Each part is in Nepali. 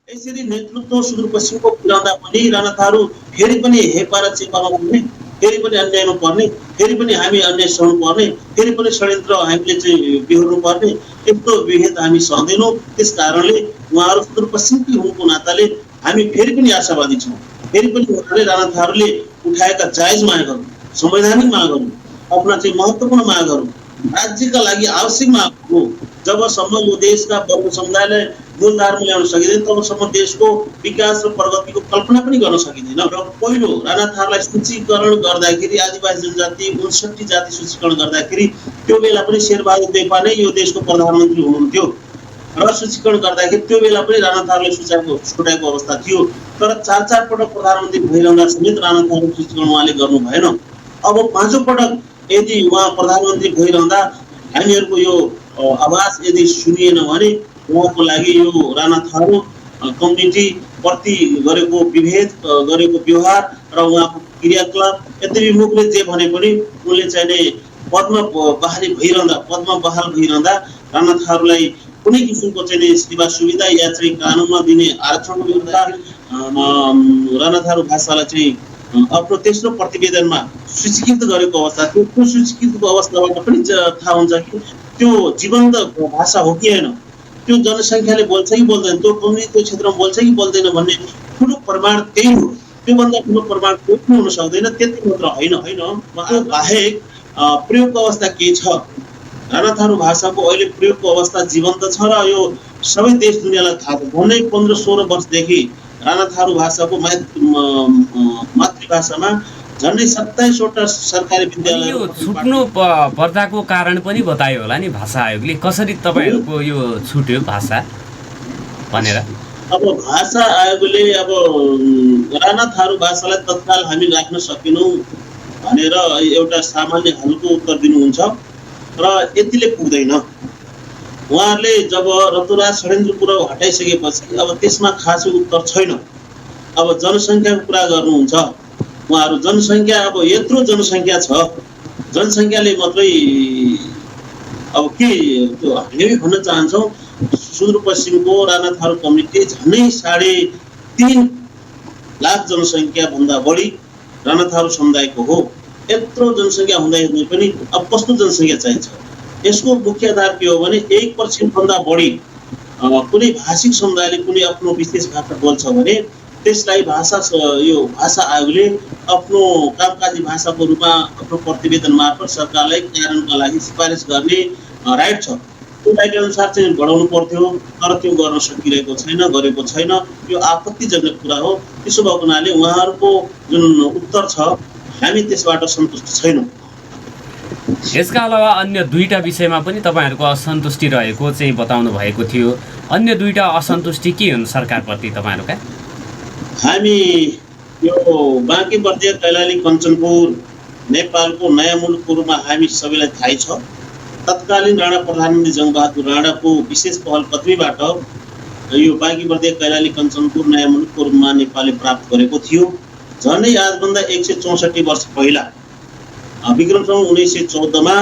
यसरी नेतृत्व सुदूरपश्चिमको पुर्याउँदा पनि राणा थारू फेरि पनि हेपा र चेपामा पर्ने, फेरि पनि अन्यायमा पर्ने, फेरि पनि हामी अन्याय सहनु पर्ने, फेरि पनि षड्यन्त्र हामीले चाहिँ बिहोर्नु पर्ने, यस्तो विभेद हामी सहँदैनौँ। त्यस कारणले उहाँहरू सुदूरपश्चिमकै हुनुको नाताले हामी फेरि पनि आशावादी छौँ। फेरि पनि उहाँले राणा थारूले उठाएका जायज मागहरू, संवैधानिक मागहरू, आफ्ना चाहिँ महत्त्वपूर्ण मागहरू, राज्यका लागि आवश्यक मागहरू जबसम्म यो देशका वर्ग समुदायलाई मूलधारमा ल्याउन सकिँदैन तबसम्म देशको विकास र प्रगतिको कल्पना पनि गर्न सकिँदैन। र पहिलो राणा थारूलाई सूचीकरण गर्दाखेरि आदिवासी जनजाति 59 जाति सूचीकरण गर्दाखेरि त्यो बेला पनि शेरबहादुर देउपा नै यो देशको प्रधानमन्त्री हुनुहुन्थ्यो र सूचीकरण गर्दाखेरि त्यो बेला पनि राणा थारूले छुटाएको अवस्था थियो। तर 4 पटक प्रधानमन्त्री भइरहँदा समेत राणा थारू सूचीकरण उहाँले गर्नु भएन। अब 5औं पटक यदि उहाँ प्रधानमन्त्री भइरहँदा हामीहरूको यो आवाज यदि सुनिएन भने उहाँको लागि यो राणा थारू कम्युनिटी प्रति गरेको विभेद, गरेको व्यवहार र उहाँको क्रियाकलाप यद्यपि मुखले जे भने पनि उनले चाहिँ पदमा बहाली भइरहँदा राणा थारूलाई कुनै किसिमको चाहिँ सेवा सुविधा या चाहिँ कानुनमा दिने आरक्षणको विरुद्ध राणा थारू भाषालाई चाहिँ आफ्नो तेस्रो प्रतिवेदनमा सूचीकृत गरेको अवस्था थियो। त्यो सूचीकृतको अवस्थाबाट पनि थाहा हुन्छ कि त्यो जीवन्त भाषा हो कि होइन, त्यो जनसङ्ख्याले बोल्छ कि बोल्दैन, त्यो कम्युनिटी त्यो क्षेत्रमा बोल्छ कि बोल्दैन भन्ने ठुलो प्रमाण त्यही हो। त्योभन्दा ठुलो प्रमाण कोही पनि हुन सक्दैन। त्यति मात्र होइन त्यो बाहेक प्रयोगको अवस्था के छ? राणा थारू भाषाको अहिले प्रयोगको अवस्था जीवन्त छ र यो सबै देश दुनियाँलाई थाहा छ। झन्डै 15-16 वर्षदेखि राणा थारू भाषाको मातृभाषामा झन्डै 27 वटा सरकारी विद्यालय छुट्नु पर्दाको कारण पनि बतायो होला नि भाषा आयोगले, कसरी तपाईहरुको यो छुट्यो भाषा भनेर। अब भाषा आयोगले अब राणा थारू भाषालाई तत्काल हामी राख्न सकेनौं भनेर एउटा सामान्य हलको उत्तर दिनुहुन्छ र यतिले पुग्दैन। उहाँहरूले जब रतुराज षड्यन्त्रपुर हटाइसकेपछि अब त्यसमा खासै उत्तर छैन। अब जनसङ्ख्याको कुरा गर्नुहुन्छ उहाँहरू, जनसङ्ख्या अब यत्रो जनसङ्ख्या छ, जनसङ्ख्याले मात्रै अब के त्यो हामी भन्न चाहन्छौँ सुदूरपश्चिमको राणा थारू कम्युनिटी झन्डै 3.5 लाख जनसङ्ख्या भन्दा बढी राणा थारू समुदायको हो। यत्रो जनसङ्ख्या हुँदै पनि अब कस्तो जनसङ्ख्या चाहिन्छ? यसको मुख्य आधार के हो भने 1% भन्दा बढी कुनै भाषिक समुदायले कुनै आफ्नो विशेष भाषा बोल्छ भने त्यसलाई यो भाषा आयोगले आफ्नो कामकाजी भाषाको रूपमा आफ्नो प्रतिवेदन मार्फत सरकारलाई कारणका लागि सिफारिस गर्ने राइट छ। त्यो राइट अनुसार चाहिँ बढाउनु पर्थ्यो, तर त्यो गर्न सकिरहेको छैन, गरेको छैन। यो आपत्तिजनक कुरा हो। त्यसो भएको हुनाले उहाँहरूको जुन उत्तर छ हामी त्यसबाट सन्तुष्ट छैनौँ। यसका अलावा अन्य 2टा विषयमा पनि तपाईहरुको असन्तुष्टि रहेको चाहिँ बताउनु भएको थियो। अन्य 2टा असन्तुष्टि के हुन् सरकारप्रति तपाईहरुका? हामी यो बाँकी बर्दिया कैलाली कञ्चनपुर नेपालको नयाँ मुलुकको रूपमा हामी सबैलाई थाहै छ। तत्कालीन राणा प्रधानमन्त्री जङ्गबहादुर राणाको विशेष पहल कदमीबाट यो बाँकी बर्दिया कैलाली कञ्चनपुर नयाँ मुलुकको रूपमा नेपालले प्राप्त गरेको थियो। झन्डै आजभन्दा 164 वर्ष पहिला विक्रमसम्म 1914 मा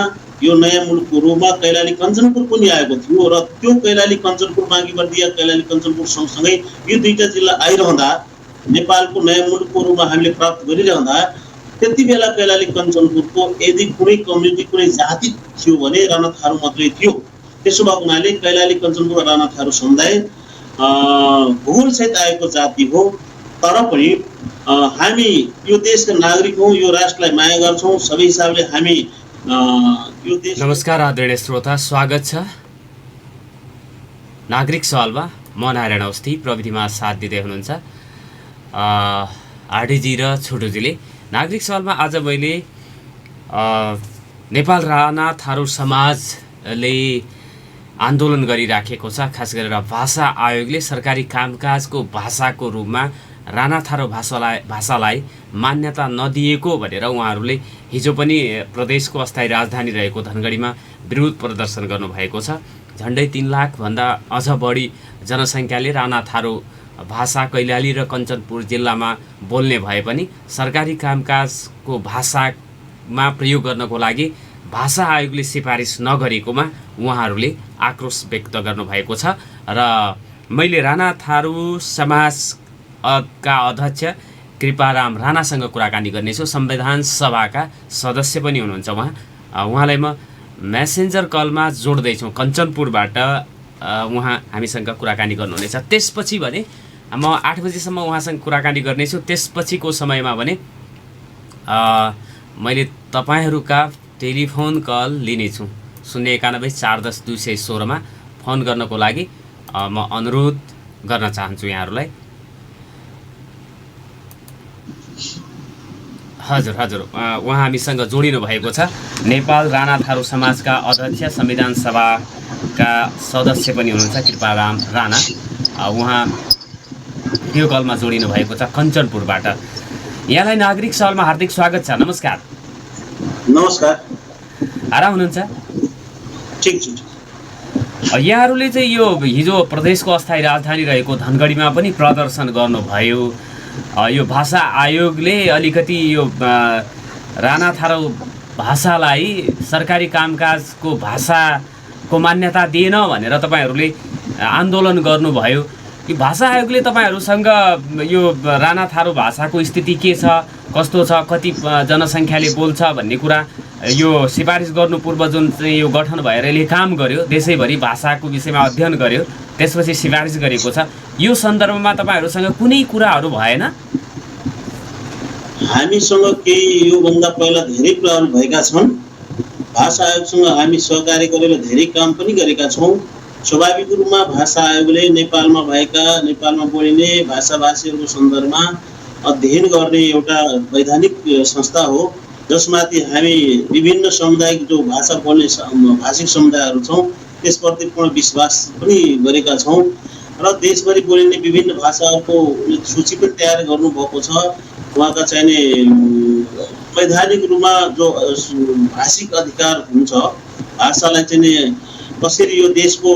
यो नयाँ मुलुकको रूपमा कैलाली कञ्चनपुर पनि आएको थियो र त्यो कैलाली कञ्चनपुर बाँकी बर्दिया कैलाली कञ्चनपुर सँगसँगै यो 2टा जिल्ला आइरहँदा नेपालको नयाँ मुलुकको रूपमा हामीले प्राप्त गरिरहँदा त्यति बेला कैलाली कञ्चनपुरको यदि कुनै कम्युनिटी कुनै जाति थियो भने राणा थारू मात्रै थियो। त्यसो भएको हुनाले कैलाली कञ्चनपुर राणा थारू समुदाय भूगोलसहित आएको जाति हो। तर पनि हामी यो देशका नागरिक हौँ, यो राष्ट्रलाई माया गर्छौँ। सबै हिसाबले हामी यो देश। नमस्कार आदरणीय श्रोता, स्वागत छ नागरिक सवालमा। म नारायण अवस्थी, प्रविधिमा साथ दिँदै हुनुहुन्छ आरडीजी र छोटुजीले। नागरिक सवालमा आज मैले नेपाल राणा थारू समाजले आन्दोलन गरिराखेको छ, खास गरेर भाषा आयोगले सरकारी कामकाजको भाषाको रूपमा राणा थारू भाषालाई मान्यता नदिएको भनेर उहाँहरूले हिजो पनि प्रदेशको अस्थायी राजधानी रहेको धनगढीमा विरोध प्रदर्शन गर्नुभएको छ। झन्डै 3 लाख भन्दा अझ बढी जनसङ्ख्याले राणा थारू भाषा कैलाली र कञ्चनपुर जिल्लामा बोल्ने भए पनि सरकारी कामकाजको भाषामा प्रयोग गर्नको लागि भाषा आयोगले सिफारिस नगरेकोमा उहाँहरूले आक्रोश व्यक्त गर्नुभएको छ र मैले राणा थारू समाज का अध्यक्ष कृपाराम राणासँग कुराकानी गर्नेछु। संविधान सभाका सदस्य पनि हुनुहुन्छ उहाँलाई म मेसेन्जर कलमा जोड्दैछु कञ्चनपुरबाट। उहाँ हामीसँग कुराकानी गर्नुहुनेछ। त्यसपछि भने म 8 बजीसम्म उहाँसँग कुराकानी गर्नेछु। त्यसपछिको समयमा भने मैले तपाईँहरूका टेलिफोन कल लिनेछु। 091 410 216 मा फोन गर्नको लागि म अनुरोध गर्न चाहन्छु यहाँहरूलाई। हजुर हजुर उहाँ हामीसँग जोडिनु भएको छ। नेपाल राणा थारू समाजका अध्यक्ष, संविधान सभाका सदस्य पनि हुनुहुन्छ कृपाराम राणा। उहाँ भिडियो कलमा जोडिनु भएको छ कञ्चनपुरबाट। यहाँलाई नागरिक सहरमा हार्दिक स्वागत छ। नमस्कार। नमस्कार। आराम हुनुहुन्छ? ठिक छु। यहाँहरूले चाहिँ यो हिजो प्रदेशको अस्थायी राजधानी रहेको धनगढीमा पनि प्रदर्शन गर्नुभयो। यो भाषा आयोगले अलिकति यो राणा थारू भाषालाई सरकारी कामकाजको भाषाको मान्यता दिएन भनेर तपाईँहरूले आन्दोलन गर्नुभयो। यो भाषा आयोगले तपाईँहरूसँग यो राणा थारू भाषाको स्थिति के छ, कस्तो छ, कति जनसङ्ख्याले बोल्छ भन्ने कुरा यो सिफारिस गर्नु पूर्व जुन चाहिँ यो गठन भएर यसले काम गर्यो, देशैभरि भाषाको विषयमा अध्ययन गर्यो, त्यसपछि सिफारिस गरेको छ। यो सन्दर्भमा तपाईँहरूसँग कुनै कुराहरू भएन? हामीसँग केही योभन्दा पहिला धेरै कुराहरू भएका छन्। भाषा आयोगसँग हामी सहकार्य गरेर धेरै काम पनि गरेका छौँ। स्वाभाविक रूपमा भाषा आयोगले नेपालमा बोलिने भाषाभाषीहरूको सन्दर्भमा अध्ययन गर्ने एउटा वैधानिक संस्था हो, जसमाथि हामी विभिन्न समुदायिक जो भाषा बोल्ने भाषिक समुदायहरू छौँ त्यसप्रति पूर्ण विश्वास पनि गरेका छौँ र देशभरि बोलिने विभिन्न भाषाहरूको सूची पनि तयार गर्नुभएको छ। उहाँका चाहिने वैधानिक रूपमा जो भाषिक अधिकार हुन्छ, भाषालाई चाहिँ कसरी यो देशको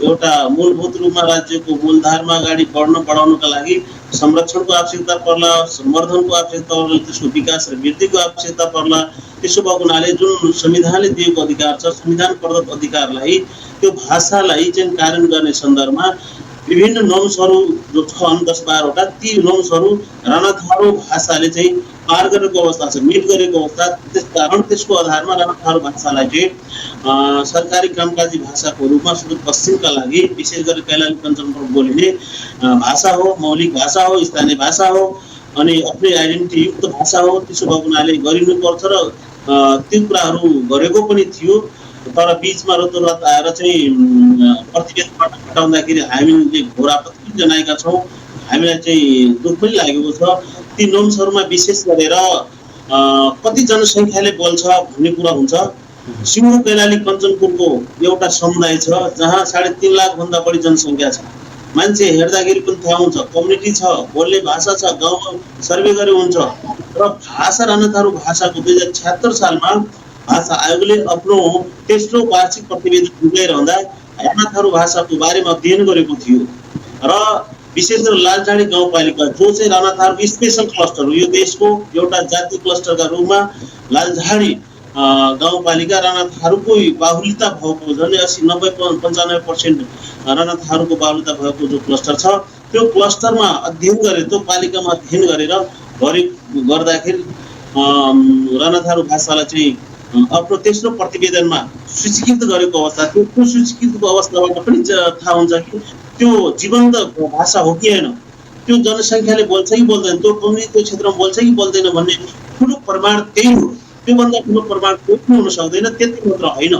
एउटा मूलभूत रूपमा राज्यको मूलधारमा अगाडि बढाउनका लागि संरक्षणको आवश्यकता पर्ला, सम्वर्धनको आवश्यकता पर्ला, त्यसको विकास र वृद्धिको आवश्यकता पर्ला। त्यसो भएको हुनाले जुन संविधानले दिएको अधिकार छ, संविधान प्रदत्त अधिकारलाई, त्यो भाषालाई चाहिँ कार्यान्वयन गर्ने सन्दर्भमा विभिन्न नोम्सहरू जो छन् 10-12 वटा, ती नोम्सहरू राणा थारू भाषाले चाहिँ पार गरेको अवस्था छ, मिट गरेको अवस्था। त्यसकारण त्यसको आधारमा राणा थारू भाषालाई चाहिँ सरकारी कामकाजी भाषाको रूपमा सुदूरपश्चिमका लागि विशेष गरी कैलाली कञ्चनपुरमा बोलिने भाषा हो, मौलिक भाषा हो, स्थानीय भाषा हो अनि आफ्नै आइडेन्टिटी युक्त भाषा हो। त्यसो भएको हुनाले गरिनुपर्छ र त्यो कुराहरू गरेको पनि थियो। तर बिचमा रतोरत आएर चाहिँ प्रतिवेदनबाट हटाउँदाखेरि हामीले घोर आपत्ति जनाएका छौँ। हामीलाई चाहिँ दुःख पनि लागेको छ। ती नोम्सहरूमा विशेष गरेर कति जनसङ्ख्याले बोल्छ भन्ने कुरा हुन्छ। सिङ्गो कैलाली कञ्चनपुरको एउटा समुदाय छ जहाँ 3.5 लाख भन्दा बढी जनसङ्ख्या छ। मान्छे हेर्दाखेरि पनि थाहा हुन्छ, कम्युनिटी छ, बोल्ने भाषा छ, गाउँमा सर्वे गरे हुन्छ। र भाषा राणा थारू भाषाको 2076 सालमा भाषा आयोगले आफ्नो तेस्रो वार्षिक प्रतिवेदन बुझाइरहँदा राणा थारू भाषाको बारेमा अध्ययन गरेको थियो र विशेष गरेर लालझाडी गाउँपालिका जो चाहिँ राणा थारू स्पेशल क्लस्टर हो, यो देशको एउटा जातीय क्लस्टरका रूपमा लालझाडी गाउँपालिका राणा थारूको बाहुल्यता भएको, झन्डै 80-90-95% राणा थारूको बाहुल्यता भएको जो क्लस्टर छ, त्यो क्लस्टरमा अध्ययन गरेर, त्यो पालिकामा अध्ययन गरेर गर्दाखेरि राणा थारू भाषालाई चाहिँ आफ्नो तेस्रो प्रतिवेदनमा सूचीकृत गरेको अवस्था थियो। त्यो सूचीकृतको अवस्थाबाट पनि थाहा हुन्छ कि त्यो जीवन्त भाषा हो कि होइन, त्यो जनसङ्ख्याले बोल्छ कि बोल्दैन, त्यो कम्युनिटी त्यो क्षेत्रमा बोल्छ कि बोल्दैन भन्ने ठुलो प्रमाण त्यही हो। त्योभन्दा ठुलो प्रमाण कोही हुन सक्दैन। त्यति मात्र होइन,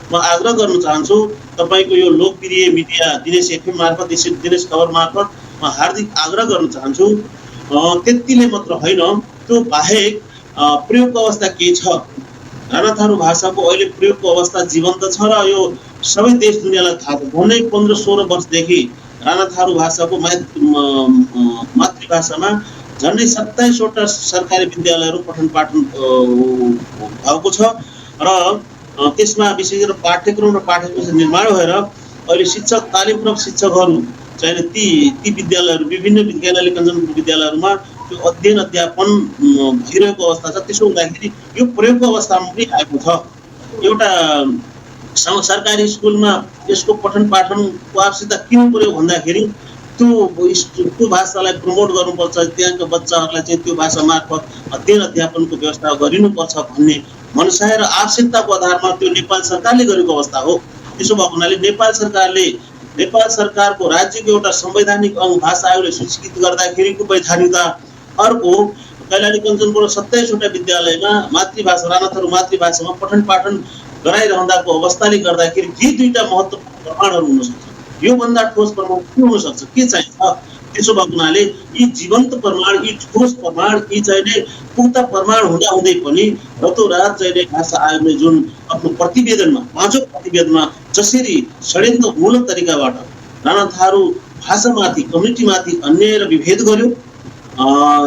म आग्रह गर्न चाहन्छु तपाईँको यो लोकप्रिय मिडिया दिनेश एफएम मार्फत, दिनेश खबर मार्फत म हार्दिक आग्रह गर्न चाहन्छु, त्यतिले मात्र होइन, त्यो बाहेक प्रयोगको अवस्था के छ, राणा थारू भाषाको अहिले प्रयोगको अवस्था जीवन्त छ र यो सबै देश दुनियाँलाई थाहा छ। झन्डै 15-16 वर्षदेखि राणा थारू भाषाको मातृभाषामा झन्डै 27 वटा सरकारी विद्यालयहरू पठन पाठन भएको छ र त्यसमा विशेष गरेर पाठ्यक्रम र पाठ्यपुस्तक निर्माण भएर अहिले शिक्षक तालिमप्राप्त शिक्षकहरू चाहिँ ती विद्यालयहरू, विभिन्न कैलाली कञ्चनपुर विद्यालयहरूमा त्यो अध्ययन अध्यापन भइरहेको अवस्था छ। त्यसो हुँदाखेरि यो प्रयोगको अवस्थामा पनि आएको छ। एउटा सरकारी स्कुलमा यसको पठन पाठनको आवश्यकता किन पर्यो भन्दाखेरि त्यो भाषालाई प्रमोट गर्नुपर्छ, त्यहाँका बच्चाहरूलाई चाहिँ त्यो भाषा मार्फत अध्ययन अध्यापनको व्यवस्था गरिनुपर्छ भन्ने मनसाय र आवश्यकताको आधारमा त्यो नेपाल सरकारले गरेको अवस्था हो। त्यसो भएको हुनाले नेपाल सरकारको राज्यको एउटा संवैधानिक अङ्ग भाषा आयोगले स्वीकृत गर्दाखेरिको वैधानिकता, अर्को कैलाली कञ्चनपुर 27 वटा विद्यालयमा मातृभाषा रानाथारू मातृभाषामा पठन पाठन गराइरहँदाको अवस्थाले गर्दाखेरि यी दुईटा महत्त्वपूर्ण प्रमाणहरू हुन सक्छ। यो भन्दा ठोस प्रमाण के हुन सक्छ, के चाहिन्छ? त्यसो भएको हुनाले यी जीवन्त प्रमाण, यी ठोस प्रमाण, यी चाहिँ पुख्ता प्रमाण हुँदै पनि रातोरात चाहिँ भाषा आयोगले जुन आफ्नो प्रतिवेदनमा, 5औं प्रतिवेदनमा जसरी षड्यन्त्रमूलक तरिकाबाट रानाथारू भाषामाथि, कम्युनिटीमाथि अन्याय र विभेद गर्यो,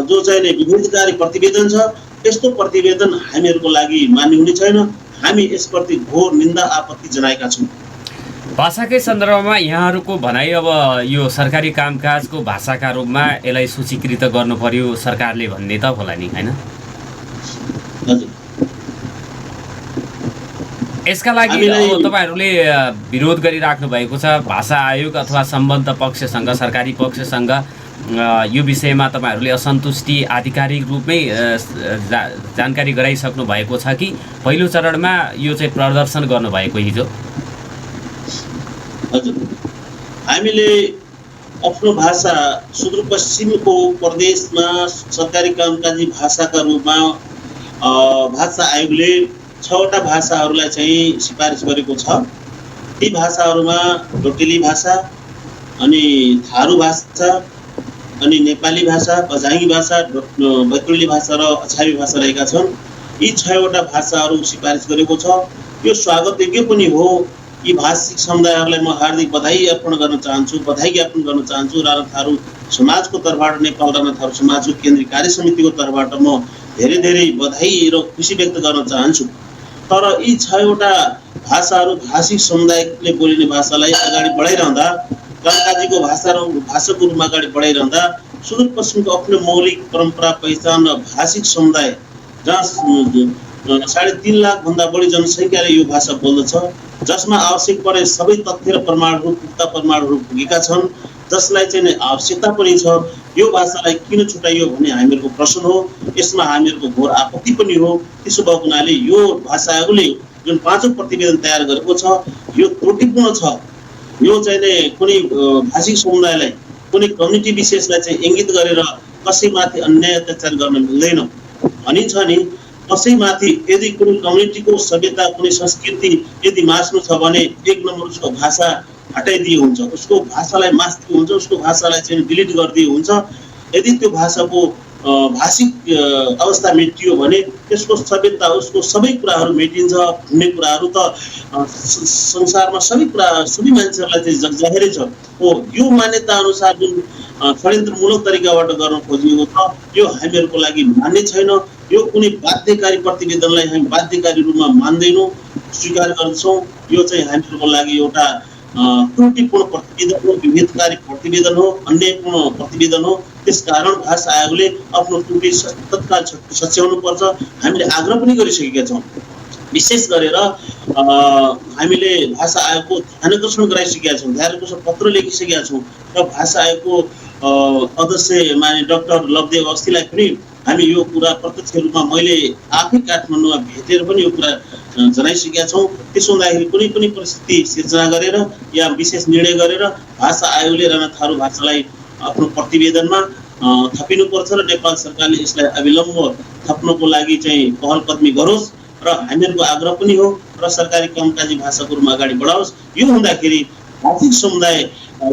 जो चाहिँ विभेदकारी प्रतिवेदन छ, यस्तो प्रतिवेदन हामीहरूको लागि मान्य हुने छैन। हामी यसप्रति घोर निन्दा आपत्ति जनाएका छौँ। भाषाकै सन्दर्भमा यहाँहरूको भनाइ अब यो सरकारी कामकाजको भाषाका रूपमा यसलाई सूचीकृत गर्नु पर्यो सरकारले भन्ने त होला नि, हैन? यसका लागि अब तपाईहरूले विरोध गरिराख्नु भएको छ। भाषा आयोग अथवा सम्बद्ध पक्षसँग, सरकारी पक्षसँग यो विषयमा तपाईहरूले असन्तुष्टि आधिकारिक रूपमै जानकारी गराइसक्नु भएको छ कि पहिलो चरणमा यो चाहिँ प्रदर्शन गर्नुभएको हिजो? हजुर, हामीले आफ्नो भाषा सुदूरपश्चिमको प्रदेशमा सरकारी कामकाजी भाषाका रूपमा भाषा आयोगले 6वटा भाषाहरूलाई चाहिँ सिफारिस गरेको छ। ती भाषाहरूमा डोटेली भाषा, अनि थारू भाषा, अनि नेपाली भाषा, बझाङ्गी भाषा, बैतुली भाषा र अछामी भाषा रहेका छन्। यी 6वटा भाषाहरू सिफारिस गरेको छ। यो स्वागतयोग्य पनि हो। यी भाषिक समुदायहरूलाई म हार्दिक बधाई अर्पण गर्न चाहन्छु, बधाई ज्ञापन गर्न चाहन्छु। रानाथारू समाजको तर्फबाट, नेपाल रानाथारू समाजको केन्द्रीय कार्य समितिको तर्फबाट म धेरै बधाई र खुसी व्यक्त गर्न चाहन्छु। तर यी 6वटा भाषाहरू भाषिक समुदायले बोलिने भाषालाई अगाडि बढाइरहँदा, कामकाजीको भाषाको रूपमा अगाडि बढाइरहँदा सुदूरपश्चिमको आफ्नो मौलिक परम्परा, पहिचान र भाषिक समुदाय, जहाँ 3.5 लाख भन्दा बढी जनसङ्ख्याले यो भाषा बोल्दछ, जसमा आवश्यक परे सबै तथ्य र प्रमाणहरू, पुख्ता प्रमाणहरू पुगेका छन्, जसलाई चाहिँ आवश्यकता पनि छ, यो भाषालाई किन छुटाइयो भन्ने हामीहरूको प्रश्न हो। यसमा हामीहरूको घोर आपत्ति पनि हो। त्यसो भएको हुनाले यो भाषा आयोगले जुन 5औं प्रतिवेदन तयार गरेको छ, यो त्रुटिपूर्ण छ। यो चाहिँ कुनै भाषिक समुदायलाई, कुनै कम्युनिटी विशेषलाई चाहिँ इङ्गित गरेर कसैमाथि अन्याय अत्याचार गर्न मिल्दैन। भनिन्छ नि, कसैमाथि यदि कुनै कम्युनिटीको सभ्यता, कुनै संस्कृति यदि मास्नु छ भने 1 नम्बर उसको भाषा हटाइदिए हुन्छ, उसको भाषालाई मास्दिए हुन्छ, उसको भाषालाई चाहिँ डिलिट गरिदिए हुन्छ। यदि त्यो भाषाको भाषिक अवस्था मेटियो भने त्यसको सभ्यता, उसको सबै कुराहरू मेटिन्छ भन्ने कुराहरू त संसारमा सबै मान्छेहरूलाई चाहिँ जाहेरै छ। हो, यो मान्यता अनुसार जुन षड्यन्त्रमूलक तरिकाबाट गर्न खोजिएको छ, यो हामीहरूको लागि मान्य छैन। यो कुनै बाध्यकारी प्रतिवेदनलाई हामी बाध्यकारी रूपमा मान्दैनौँ, स्वीकार गर्छौँ। यो चाहिँ हामीहरूको लागि एउटा त्रुटिपूर्ण प्रतिवेदन हो, विभेदकारी प्रतिवेदन हो, अन्यायपूर्ण प्रतिवेदन हो। त्यसकारण भाषा आयोगले आफ्नो त्रुटि तत्काल सच्याउनु पर्छ। हामीले आग्रह पनि गरिसकेका छौँ। विशेष गरेर हामीले भाषा आयोगको ध्यानाकर्षण गराइसकेका छौँ, ध्यानाकर्षण पत्र लेखिसकेका छौँ र भाषा आयोगको अध्यक्ष माननीय डाक्टर लवदेव अवस्थीलाई पनि हामी यो कुरा प्रत्यक्ष रूपमा मैले आफै काठमाडौँमा भेटेर पनि यो कुरा जनाइसकेका छौँ। त्यसो हुँदाखेरि कुनै पनि परिस्थिति सिर्जना गरेर या विशेष निर्णय गरेर भाषा आयोगले रानाथारू भाषालाई आफ्नो प्रतिवेदनमा थपिनुपर्छ र नेपाल सरकारले यसलाई अविलम्ब थप्नको लागि चाहिँ पहल कदमी गरोस् र हामीहरूको आग्रह पनि हो र सरकारी कामकाजी भाषाको रूपमा अगाडि बढाओस्। यो हुँदाखेरि भाषिक समुदाय,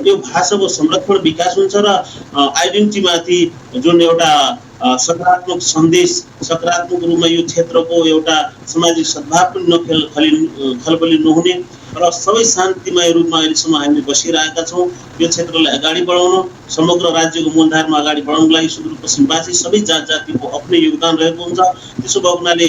यो भाषाको संरक्षण विकास हुन्छ र आइडेन्टिटीमाथि जुन एउटा सकारात्मक सन्देश, सकारात्मक रूपमा यो क्षेत्रको एउटा सामाजिक सद्भाव पनि खलबली नहुने र सबै शान्तिमय रूपमा अहिलेसम्म हामीले बसिरहेका छौँ। यो क्षेत्रलाई अगाडि बढाउन, समग्र राज्यको मूलधारमा अगाडि बढाउनको लागि सुदूरपश्चिमवासी सबै जात जातिको आफ्नै योगदान रहेको हुन्छ। त्यसो भएको हुनाले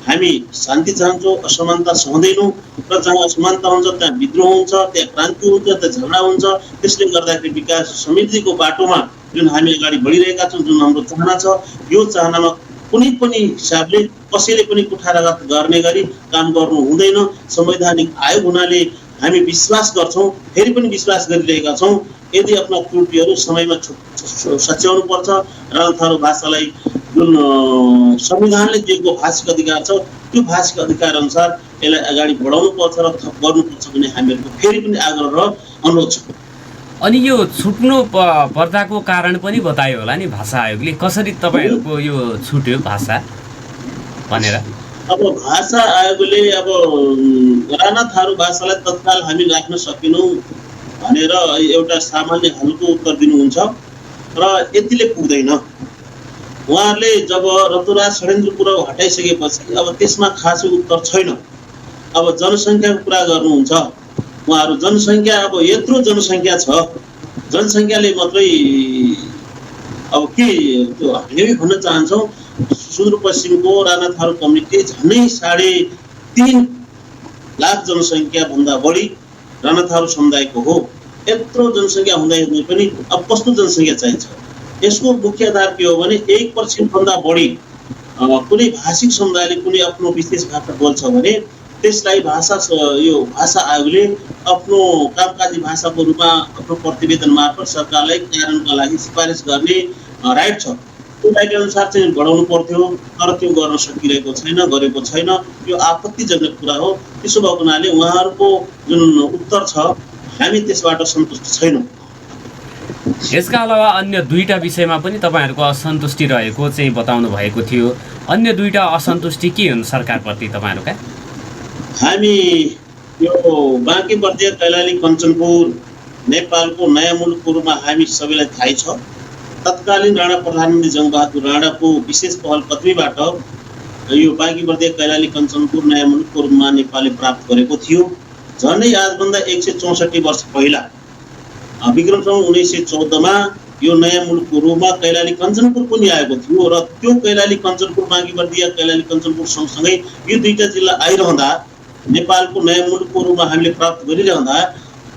हामी शान्ति चाहन्छौँ, असमानता सहँदैनौँ र जहाँ असमानता हुन्छ त्यहाँ विद्रोह हुन्छ, त्यहाँ क्रान्ति हुन्छ, त्यहाँ झगडा हुन्छ। त्यसले गर्दाखेरि विकास समृद्धिको बाटोमा जुन हामी अगाडि बढिरहेका छौँ, जुन हाम्रो चाहना छ, यो चाहनामा कुनै पनि हिसाबले कसैले पनि कुठारघात गर्ने गरी काम गर्नु हुँदैन। संवैधानिक आयोग हुनाले हामी विश्वास गर्छौँ, फेरि पनि विश्वास गरिरहेका छौँ, यदि आफ्ना त्रुटिहरू समयमा सच्याउनु पर्छ। राणा थारू भाषालाई जुन संविधानले दिएको भाषिक अधिकार छ त्यो भाषिक अधिकार अनुसार यसलाई अगाडि बढाउनु पर्छ र थप गर्नुपर्छ भन्ने हामीहरूको फेरि पनि आग्रह र अनुरोध छ। अनि यो छुट्नु पर्दाको कारण पनि बतायो होला नि भाषा आयोगले, कसरी तपाईँहरूको यो छुट्यो भाषा भनेर? अब भाषा आयोगले अब राणा थारू भाषालाई तत्काल हामी राख्न सकेनौँ भनेर एउटा सामान्य खालको उत्तर दिनुहुन्छ र यतिले पुग्दैन। उहाँहरूले जब रतुराज षड्यन्त्रपुर हटाइसकेपछि अब त्यसमा खासै उत्तर छैन। अब जनसङ्ख्याको कुरा गर्नुहुन्छ उहाँहरू, जनसङ्ख्या अब यत्रो जनसङ्ख्या छ, जनसङ्ख्याले मात्रै अब के त्यो हामी भन्न चाहन्छौँ सुदूरपश्चिमको राणा थारू कम्युनिटी झन्डै 3.5 लाख जनसङ्ख्याभन्दा बढी राणा थारू समुदायको हो। यत्रो जनसङ्ख्या हुँदै पनि अब कस्तो जनसङ्ख्या चाहिन्छ? यसको मुख्य आधार के हो भने 1% भन्दा बढी कुनै भाषिक समुदायले कुनै आफ्नो विशेष भाषा बोल्छ भने त्यसलाई यो भाषा आयोगले आफ्नो कामकाजी भाषाको रूपमा आफ्नो प्रतिवेदन मार्फत सरकारलाई कार्यान्वयनका लागि सिफारिस गर्ने राइट छ। त्यो राइट अनुसार चाहिँ बढाउनु पर्थ्यो, तर त्यो गर्न सकिरहेको छैन, गरेको छैन। यो आपत्तिजनक कुरा हो। त्यसो भएको हुनाले उहाँहरूको जुन उत्तर छ हामी त्यसबाट सन्तुष्ट छैनौँ। यसका अलावा अन्य 2टा विषयमा पनि तपाईँहरूको असन्तुष्टि रहेको चाहिँ बताउनु भएको थियो। अन्य 2टा असन्तुष्टि के हुन् सरकारप्रति तपाईँहरूका? हामी यो बाँकी बर्दिया कैलाली कञ्चनपुर नेपालको नयाँ मुलुकको रूपमा हामी सबैलाई थाहै छ। तत्कालीन राणा प्रधानमन्त्री जङ्गबहादुर राणाको विशेष पहल कदमीबाट यो बाँकी बर्दिया कैलाली कञ्चनपुर नयाँ मुलुकको रूपमा नेपालले प्राप्त गरेको थियो। झन्डै आजभन्दा 164 वर्ष पहिला विक्रम सम्वत 1914 मा यो नयाँ मुलुकको रूपमा कैलाली कञ्चनपुर पनि आएको थियो र त्यो कैलाली कञ्चनपुर बाँकी बर्दिया कैलाली कञ्चनपुर सँगसँगै यो 2टा जिल्ला आइरहँदा नेपालको नयाँ मुलुकको रूपमा हामीले प्राप्त गरिरहँदा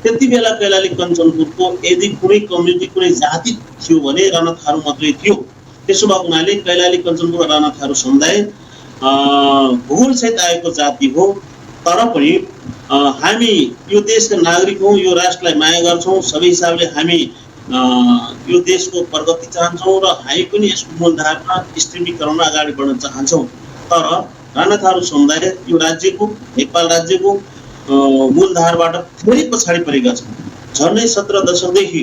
त्यति बेला कैलाली कञ्चनपुरको यदि कुनै कम्युनिटी कुनै जाति थियो भने राणा थारू मात्रै थियो। त्यसो भएको हुनाले कैलाली कञ्चनपुर राणा थारू समुदाय भूगोलसहित आएको जाति हो। तर पनि हामी यो देशका नागरिक हौँ, यो राष्ट्रलाई माया गर्छौँ, सबै हिसाबले हामी यो देशको प्रगति चाहन्छौँ र हामी पनि यसको मूलधारमा स्त्रीकरणमा अगाडि बढ्न चाहन्छौँ। तर राणा थारू समुदाय यो राज्यको नेपाल राज्यको मूलधारबाट थोरै पछाडि परेका छौँ। झन्डै 17 दशकदेखि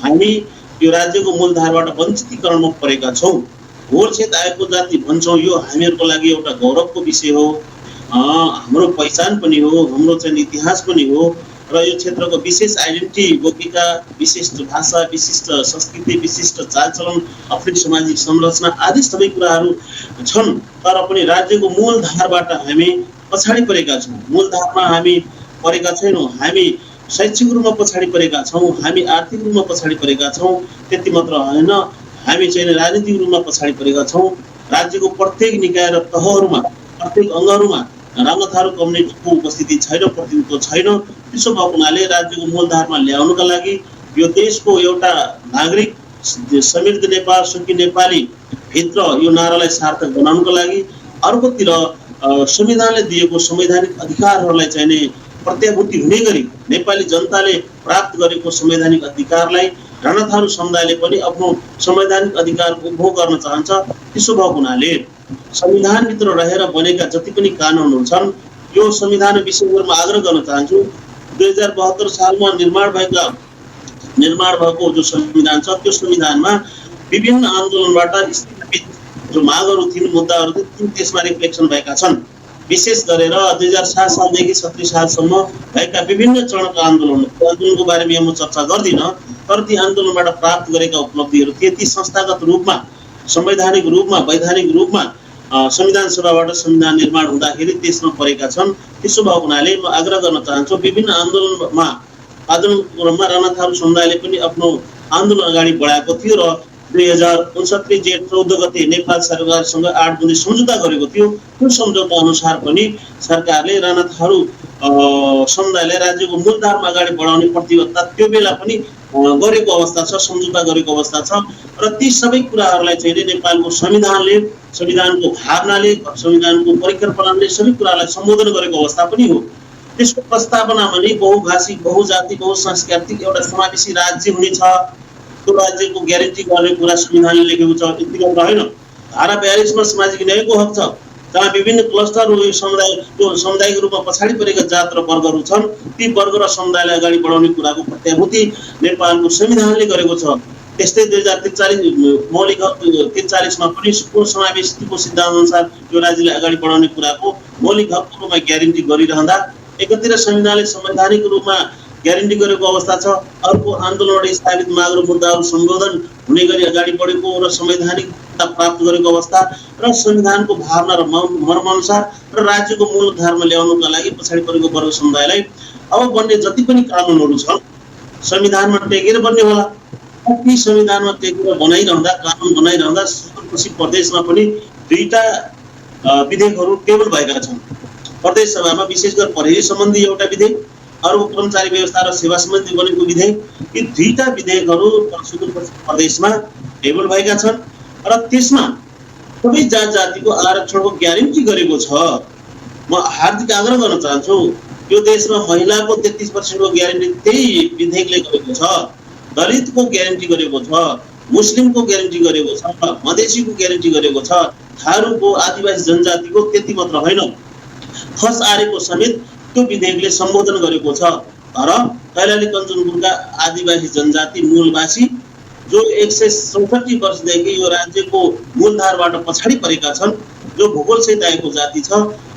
हामी यो राज्यको मूलधारबाट वञ्चितीकरणमा परेका छौँ। भूगोलसहित आएको जाति भन्छौँ, यो हामीहरूको लागि एउटा गौरवको विषय हो, हाम्रो पहिचान पनि हो, हाम्रो चाहिँ इतिहास पनि हो र यो क्षेत्रको विशेष आइडेन्टिटी बोकेका विशिष्ट भाषा, विशिष्ट संस्कृति, विशिष्ट चालचलन, अफ्रिक सामाजिक संरचना आदि सबै कुराहरू छन्। तर पनि राज्यको मूलधारबाट हामी पछाडि परेका छौँ। मूलधारमा हामी परेका छैनौँ। हामी शैक्षिक रूपमा पछाडि परेका छौँ, हामी आर्थिक रूपमा पछाडि परेका छौँ। त्यति मात्र होइन, हामी चाहिँ राजनीतिक रूपमा पछाडि परेका छौँ। राज्यको प्रत्येक निकाय र तहहरूमा, प्रत्येक अङ्गहरूमा राणा थारू कम्युनिटीको उपस्थिति छैन, प्रतिनिधित्व छैन। त्यसो भएको हुनाले राज्यको मूलधारमा ल्याउनुका लागि यो देशको एउटा नागरिक समृद्ध नेपाल सुखी नेपाली भित्र यो नारालाई सार्थक बनाउनुको लागि अर्कोतिर संविधानले दिएको संवैधानिक अधिकारहरूलाई चाहिने प्रत्याभूति हुने गरी नेपाली जनताले प्राप्त गरेको संवैधानिक अधिकारलाई राणा थारू समुदायले पनि आफ्नो संवैधानिक अधिकारको उपभोग गर्न चाहन्छ। त्यसो भएको हुनाले संविधानभित्र रहेर बनेका जति पनि कानुनहरू छन् यो संविधान विषयहरूमा आग्रह गर्न चाहन्छु। 2072 सालमा निर्माण भएको जो संविधान छ त्यो संविधानमा विभिन्न आन्दोलनबाट स्थापित जो मागहरू थिए, मुद्दाहरू थिए, त्यसमा रिफ्लेक्सन भएका छन्। विशेष गरेर 2007 सालदेखि 37 सालसम्म भएका विभिन्न चरणका आन्दोलनको बारेमा म चर्चा गर्दिनँ, तर ती आन्दोलनबाट प्राप्त गरेका उपलब्धिहरू थिए। ती संस्थागत रूपमा, संवैधानिक रूपमा, वैधानिक रूपमा संविधान सभाबाट संविधान निर्माण हुँदाखेरि त्यसमा परेका छन्। त्यसो भएको हुनाले म आग्रह गर्न चाहन्छु विभिन्न आन्दोलनमा राणा थारू समुदायले पनि आफ्नो आन्दोलन अगाडि बढाएको थियो र 2069 जेठ 14 गते नेपाल सरकारसँग 8 बुँदे सम्झौता गरेको थियो। त्यो सम्झौता अनुसार पनि सरकारले राणा थारू समुदायलाई राज्यको मूलधारमा अगाडि बढाउने प्रतिबद्धता त्यो बेला पनि गरेको अवस्था छ, सम्झौता गरेको अवस्था छ र ती सबै कुराहरूलाई चाहिँ नि नेपालको संविधानले, संविधानको भावनाले, संविधानको परिकल्पनाले सबै कुरालाई सम्बोधन गरेको अवस्था पनि हो। त्यसको प्रस्तावनामा नै बहुभाषिक, बहुजाति, बहुसांस्कृतिक एउटा समावेशी राज्य हुनेछ, त्यो राज्यको ग्यारेन्टी गर्ने कुरा संविधानले लेखेको छ। त्यति मात्र होइन, धारा 42 मा सामाजिक न्यायको हक छ, जहाँ विभिन्न क्लस्टरहरू समुदायिक रूपमा पछाडि परेका जात र वर्गहरू छन्, ती वर्ग र समुदायलाई अगाडि बढाउने कुराको प्रत्याभूति नेपालको संविधानले गरेको छ। त्यस्तै 2043 मौलिक हक 43 मा पनि पूर्ण समावेशीको सिद्धान्त अनुसार यो राज्यलाई अगाडि बढाउने कुराको मौलिक हकको रूपमा ग्यारेन्टी गरिरहँदा एकातिर संविधानले संवैधानिक रूपमा ग्यारेन्टी गरेको अवस्था छ, अर्को आन्दोलनबाट स्थापित माग र मुद्दाहरू सम्बोधन हुने गरी अगाडि बढेको र संवैधानिकता प्राप्त गरेको अवस्था र संविधानको भावना र मर्मानुसार र राज्यको मूलधारमा ल्याउनुका लागि पछाडि परेको वर्ग समुदायलाई अब बन्ने जति पनि कानुनहरू छन् संविधानमा टेकेर बन्ने होला। ती संविधानमा टेकेर बनाइरहँदा, कानुन बनाइरहँदा सुदूरपश्चिम प्रदेशमा पनि 2टा विधेयकहरू टेबल भएका छन्। प्रदेश सभामा विशेष गरी प्रहरी सम्बन्धी एउटा विधेयक, अर्को कर्मचारी व्यवस्था र सेवा सम्बन्धी बनेको विधेयक, यी 2टा विधेयकहरू सुदूरपश्चिम प्रदेशमा टेबल भएका छन् र त्यसमा सबै जात जातिको आरक्षणको ग्यारेन्टी गरेको छ। म हार्दिक आग्रह गर्न चाहन्छु, यो देशमा महिलाको 33% को ग्यारेन्टी त्यही विधेयकले गरेको छ, दलितको ग्यारेन्टी गरेको छ, मुस्लिमको ग्यारेन्टी गरेको छ, मधेसीको ग्यारेन्टी गरेको छ, थारूको, आदिवासी जनजातिको त्यति मात्र होइन, खस आरेको समेत त्यो विधेयकले सम्बोधन गरेको छ। तर कैलाली कञ्चनपुरका आदिवासी जनजाति मूलवासी जो 167 वर्षदेखि यो राज्यको मूलधारबाट पछाडि परेका छन्, जो भूगोलसहित आएको जाति छ,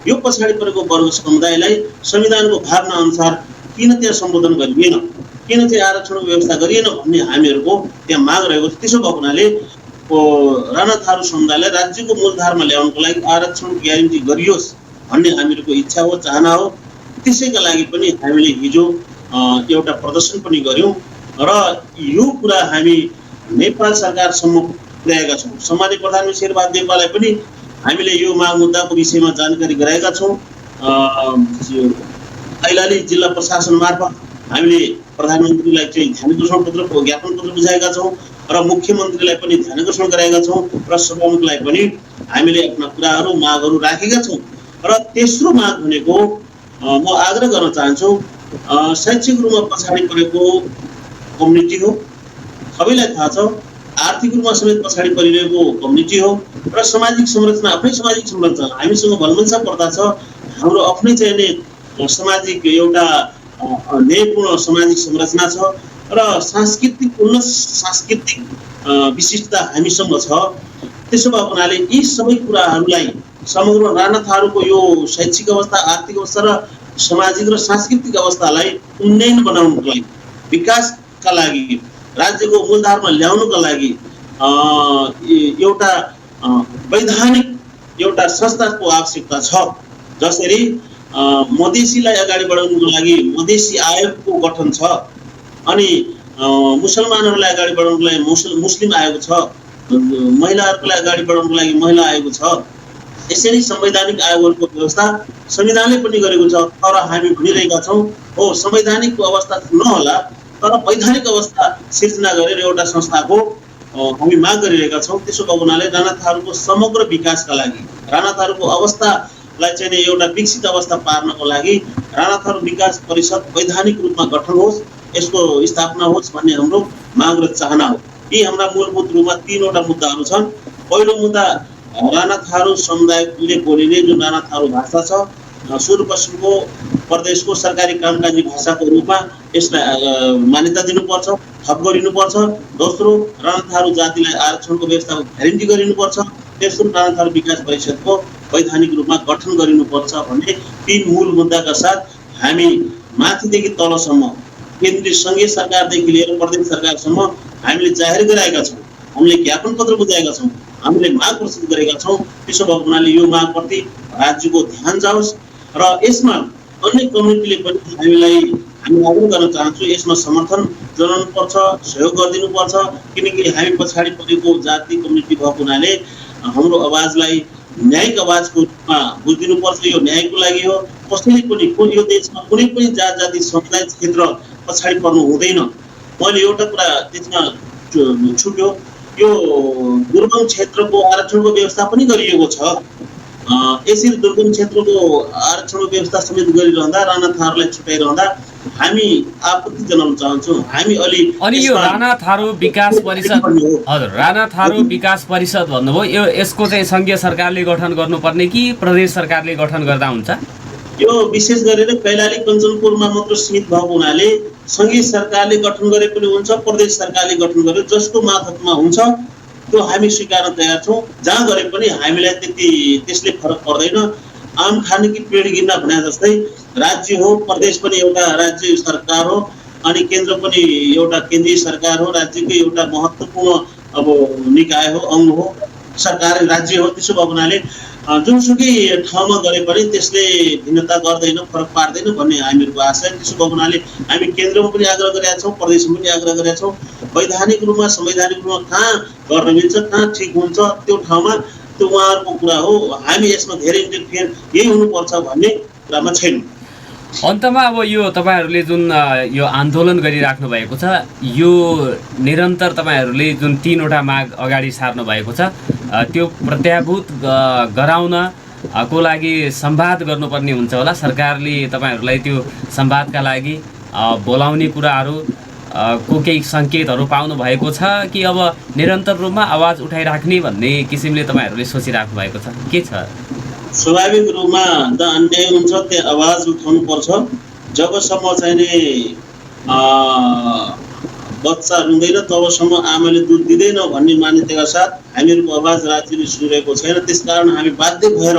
यो पछाडि परेको वर्ग समुदायलाई संविधानको भावना अनुसार किन त्यहाँ सम्बोधन गरिएन, किन चाहिँ आरक्षणको व्यवस्था गरिएन भन्ने हामीहरूको त्यहाँ माग रहेको छ। त्यसो भएको हुनाले राणा थारू समुदायलाई राज्यको मूलधारमा ल्याउनको लागि आरक्षण ग्यारेन्टी गरियोस् भन्ने हामीहरूको इच्छा हो, चाहना हो। त्यसैका लागि पनि हामीले हिजो एउटा प्रदर्शन पनि गर्यौं र यो कुरा हामी नेपाल सरकारसम्म पुर्याएका छौँ। सम्माननीय प्रधानमन्त्री शेरबहादुर देउवालाई पनि हामीले यो माग मुद्दाको विषयमा जानकारी गराएका छौँ। कैलाली जिल्ला प्रशासन मार्फत हामीले प्रधानमन्त्रीलाई चाहिँ ध्यानकर्षण पत्र, ज्ञापन पत्र बुझाएका छौँ र मुख्यमन्त्रीलाई पनि ध्यानकर्षण गराएका छौँ र सभामुखलाई पनि हामीले आफ्ना कुराहरू, मागहरू राखेका छौँ। र तेस्रो माग भनेको म आग्रह गर्न चाहन्छु, शैक्षिक रूपमा पछाडि परेको कम्युनिटी हो, सबैलाई थाहा छ, आर्थिक रूपमा समेत पछाडि परिरहेको कम्युनिटी हो र सामाजिक संरचना, आफ्नै सामाजिक संरचना हामीसँग भलमन्सा पर्दा छ। हाम्रो आफ्नै चाहिँ नि सामाजिक एउटा न्यायपूर्ण सामाजिक संरचना छ र सांस्कृतिक उन्नत सांस्कृतिक विशिष्टता हामीसँग छ। त्यसो भएको हुनाले यी सबै कुराहरूलाई समग्र राणा थारूको यो शैक्षिक अवस्था, आर्थिक अवस्था र सामाजिक र सांस्कृतिक अवस्थालाई उन्नयन बनाउनको लागि, विकासका लागि, राज्यको मूलधारमा ल्याउनुका लागि एउटा वैधानिक एउटा संस्थाको आवश्यकता छ। जसरी मधेसीलाई अगाडि बढाउनुको लागि मधेसी आयोगको गठन छ, अनि मुसलमानहरूलाई अगाडि बढाउनुको लागि मुस्लिम आयोग छ, महिलाहरूको लागि अगाडि बढाउनुको लागि महिला आयोग छ। यसरी संवैधानिक आयोगहरूको व्यवस्था संविधानले पनि गरेको छ। तर हामी भनिरहेका छौँ हो संवैधानिक अवस्था नहोला, तर वैधानिक अवस्था सिर्जना गरेर एउटा संस्थाको हामी माग गरिरहेका छौँ। त्यसो भएको हुनाले राणा थारूको समग्र विकासका लागि, राणा थारूको अवस्थालाई चाहिँ एउटा विकसित अवस्था पार्नको लागि राणा थारू विकास परिषद वैधानिक रूपमा गठन होस्, यसको स्थापना होस् भन्ने हाम्रो माग र चाहना हो। यी हाम्रा मूलभूत रूपमा 3वटा मुद्दाहरू छन्। पहिलो मुद्दा राणा थारू समुदायले बोलिने जुन राणा थारू भाषा छ, सुदूरपश्चिमको प्रदेशको सरकारी कामकाजी भाषाको रूपमा यसलाई मान्यता दिनुपर्छ, थप गरिनुपर्छ। दोस्रो, राणा थारू जातिलाई आरक्षणको व्यवस्थाको ग्यारेन्टी गरिनुपर्छ। तेस्रो, राणा थारू विकास परिषदको वैधानिक रूपमा गठन गरिनुपर्छ भन्ने 3 मूल मुद्दाका साथ हामी माथिदेखि तलसम्म, केन्द्रीय सङ्घीय सरकारदेखि लिएर प्रदेश सरकारसम्म हामीले जाहेर गराएका छौँ, हामीले ज्ञापन पत्र बुझाएका छौँ, हामीले माग प्रस्तुत गरेका छौँ। त्यसो भएको हुनाले यो मागप्रति राज्यको ध्यान जाओस् र यसमा अन्य कम्युनिटीले पनि हामी आग्रह गर्न चाहन्छु, यसमा समर्थन जनाउनुपर्छ, सहयोग गरिदिनुपर्छ। किनकि हामी पछाडि परेको जाति कम्युनिटी भएको हुनाले हाम्रो आवाजलाई न्यायिक आवाजको रूपमा बुझिदिनुपर्छ। यो न्यायको लागि हो। कसैले पनि यो देशमा कुनै पनि जात जाति समुदाय क्षेत्र पछाडि पर्नु हुँदैन। मैले एउटा कुरा त्यसमा छुट्यो, यो दुर्गम क्षेत्रको आरक्षणको व्यवस्था पनि गरिएको छ। यसरी दुर्गम क्षेत्रको आरक्षणको व्यवस्था समेत गरिरहँदा राणा थारूलाई छुट्याइरहँदा हामी आपत्ति जनाउन चाहन्छौँ। हामी अलि अनि यो राणा थारू विकास परिषद, हजुर, राणा थारू विकास परिषद भन्नुभयो, यो यसको चाहिँ सङ्घीय सरकारले गठन गर्नुपर्ने कि प्रदेश सरकारले गठन गर्दा हुन्छ? यो विशेष गरेर कैलाली कञ्चनपुरमा मात्र सीमित भएको हुनाले सङ्घीय सरकारले गठन गरे पनि हुन्छ, प्रदेश सरकारले गठन गरे जसको मार्फतमा हुन्छ त्यो हामी स्वीकार्न तयार छौँ। जहाँ गरे पनि हामीलाई त्यसले फरक पर्दैन। आम खानेकी पेड गिर्ना भने जस्तै राज्य हो, प्रदेश पनि एउटा राज्य सरकार हो, अनि केन्द्र पनि एउटा केन्द्रीय सरकार हो, राज्यकै एउटा महत्त्वपूर्ण अब निकाय हो, अङ्ग हो, सरकार राज्य हो। त्यसो भएको हुनाले जुनसुकै ठाउँमा गरे पनि त्यसले भिन्नता गर्दैन, फरक पार्दैन भन्ने हामीहरूको आशा। त्यसो भएको हुनाले हामी केन्द्रमा पनि आग्रह गरेका छौँ, प्रदेशमा पनि आग्रह गरेका छौँ। वैधानिक रूपमा संवैधानिक रूपमा कहाँ गर्न मिल्छ, कहाँ ठिक हुन्छ त्यो ठाउँमा त्यो उहाँहरूको कुरा हो। हामी यसमा धेरै इन्टरफियर यही हुनुपर्छ भन्ने कुरामा छैन। अन्तमा अब यो तपाईँहरूले जुन यो आन्दोलन गरिराख्नु भएको छ, यो निरन्तर तपाईँहरूले जुन 3वटा माग अगाडि सार्नु भएको छ, त्यो प्रत्याभूत गराउन को लागि संवाद गर्नुपर्ने हुन्छ होला। सरकारले तपाईँहरूलाई त्यो संवादका लागि बोलाउने कुराहरू को केही सङ्केतहरू पाउनु भएको छ कि अब निरन्तर रूपमा आवाज उठाइराख्ने भन्ने किसिमले तपाईँहरूले सोचिराख्नु भएको छ? के छ? स्वाभाविक रूपमा जहाँ अन्याय हुन्छ त्यहाँ आवाज उठाउनु पर्छ। जबसम्म चाहिँ नि बच्चा रुँदैन तबसम्म आमाले दुध दिँदैन भन्ने मान्यताका साथ हामीहरूको आवाज राज्यले सुनिरहेको छैन। त्यसकारण हामी बाध्य भएर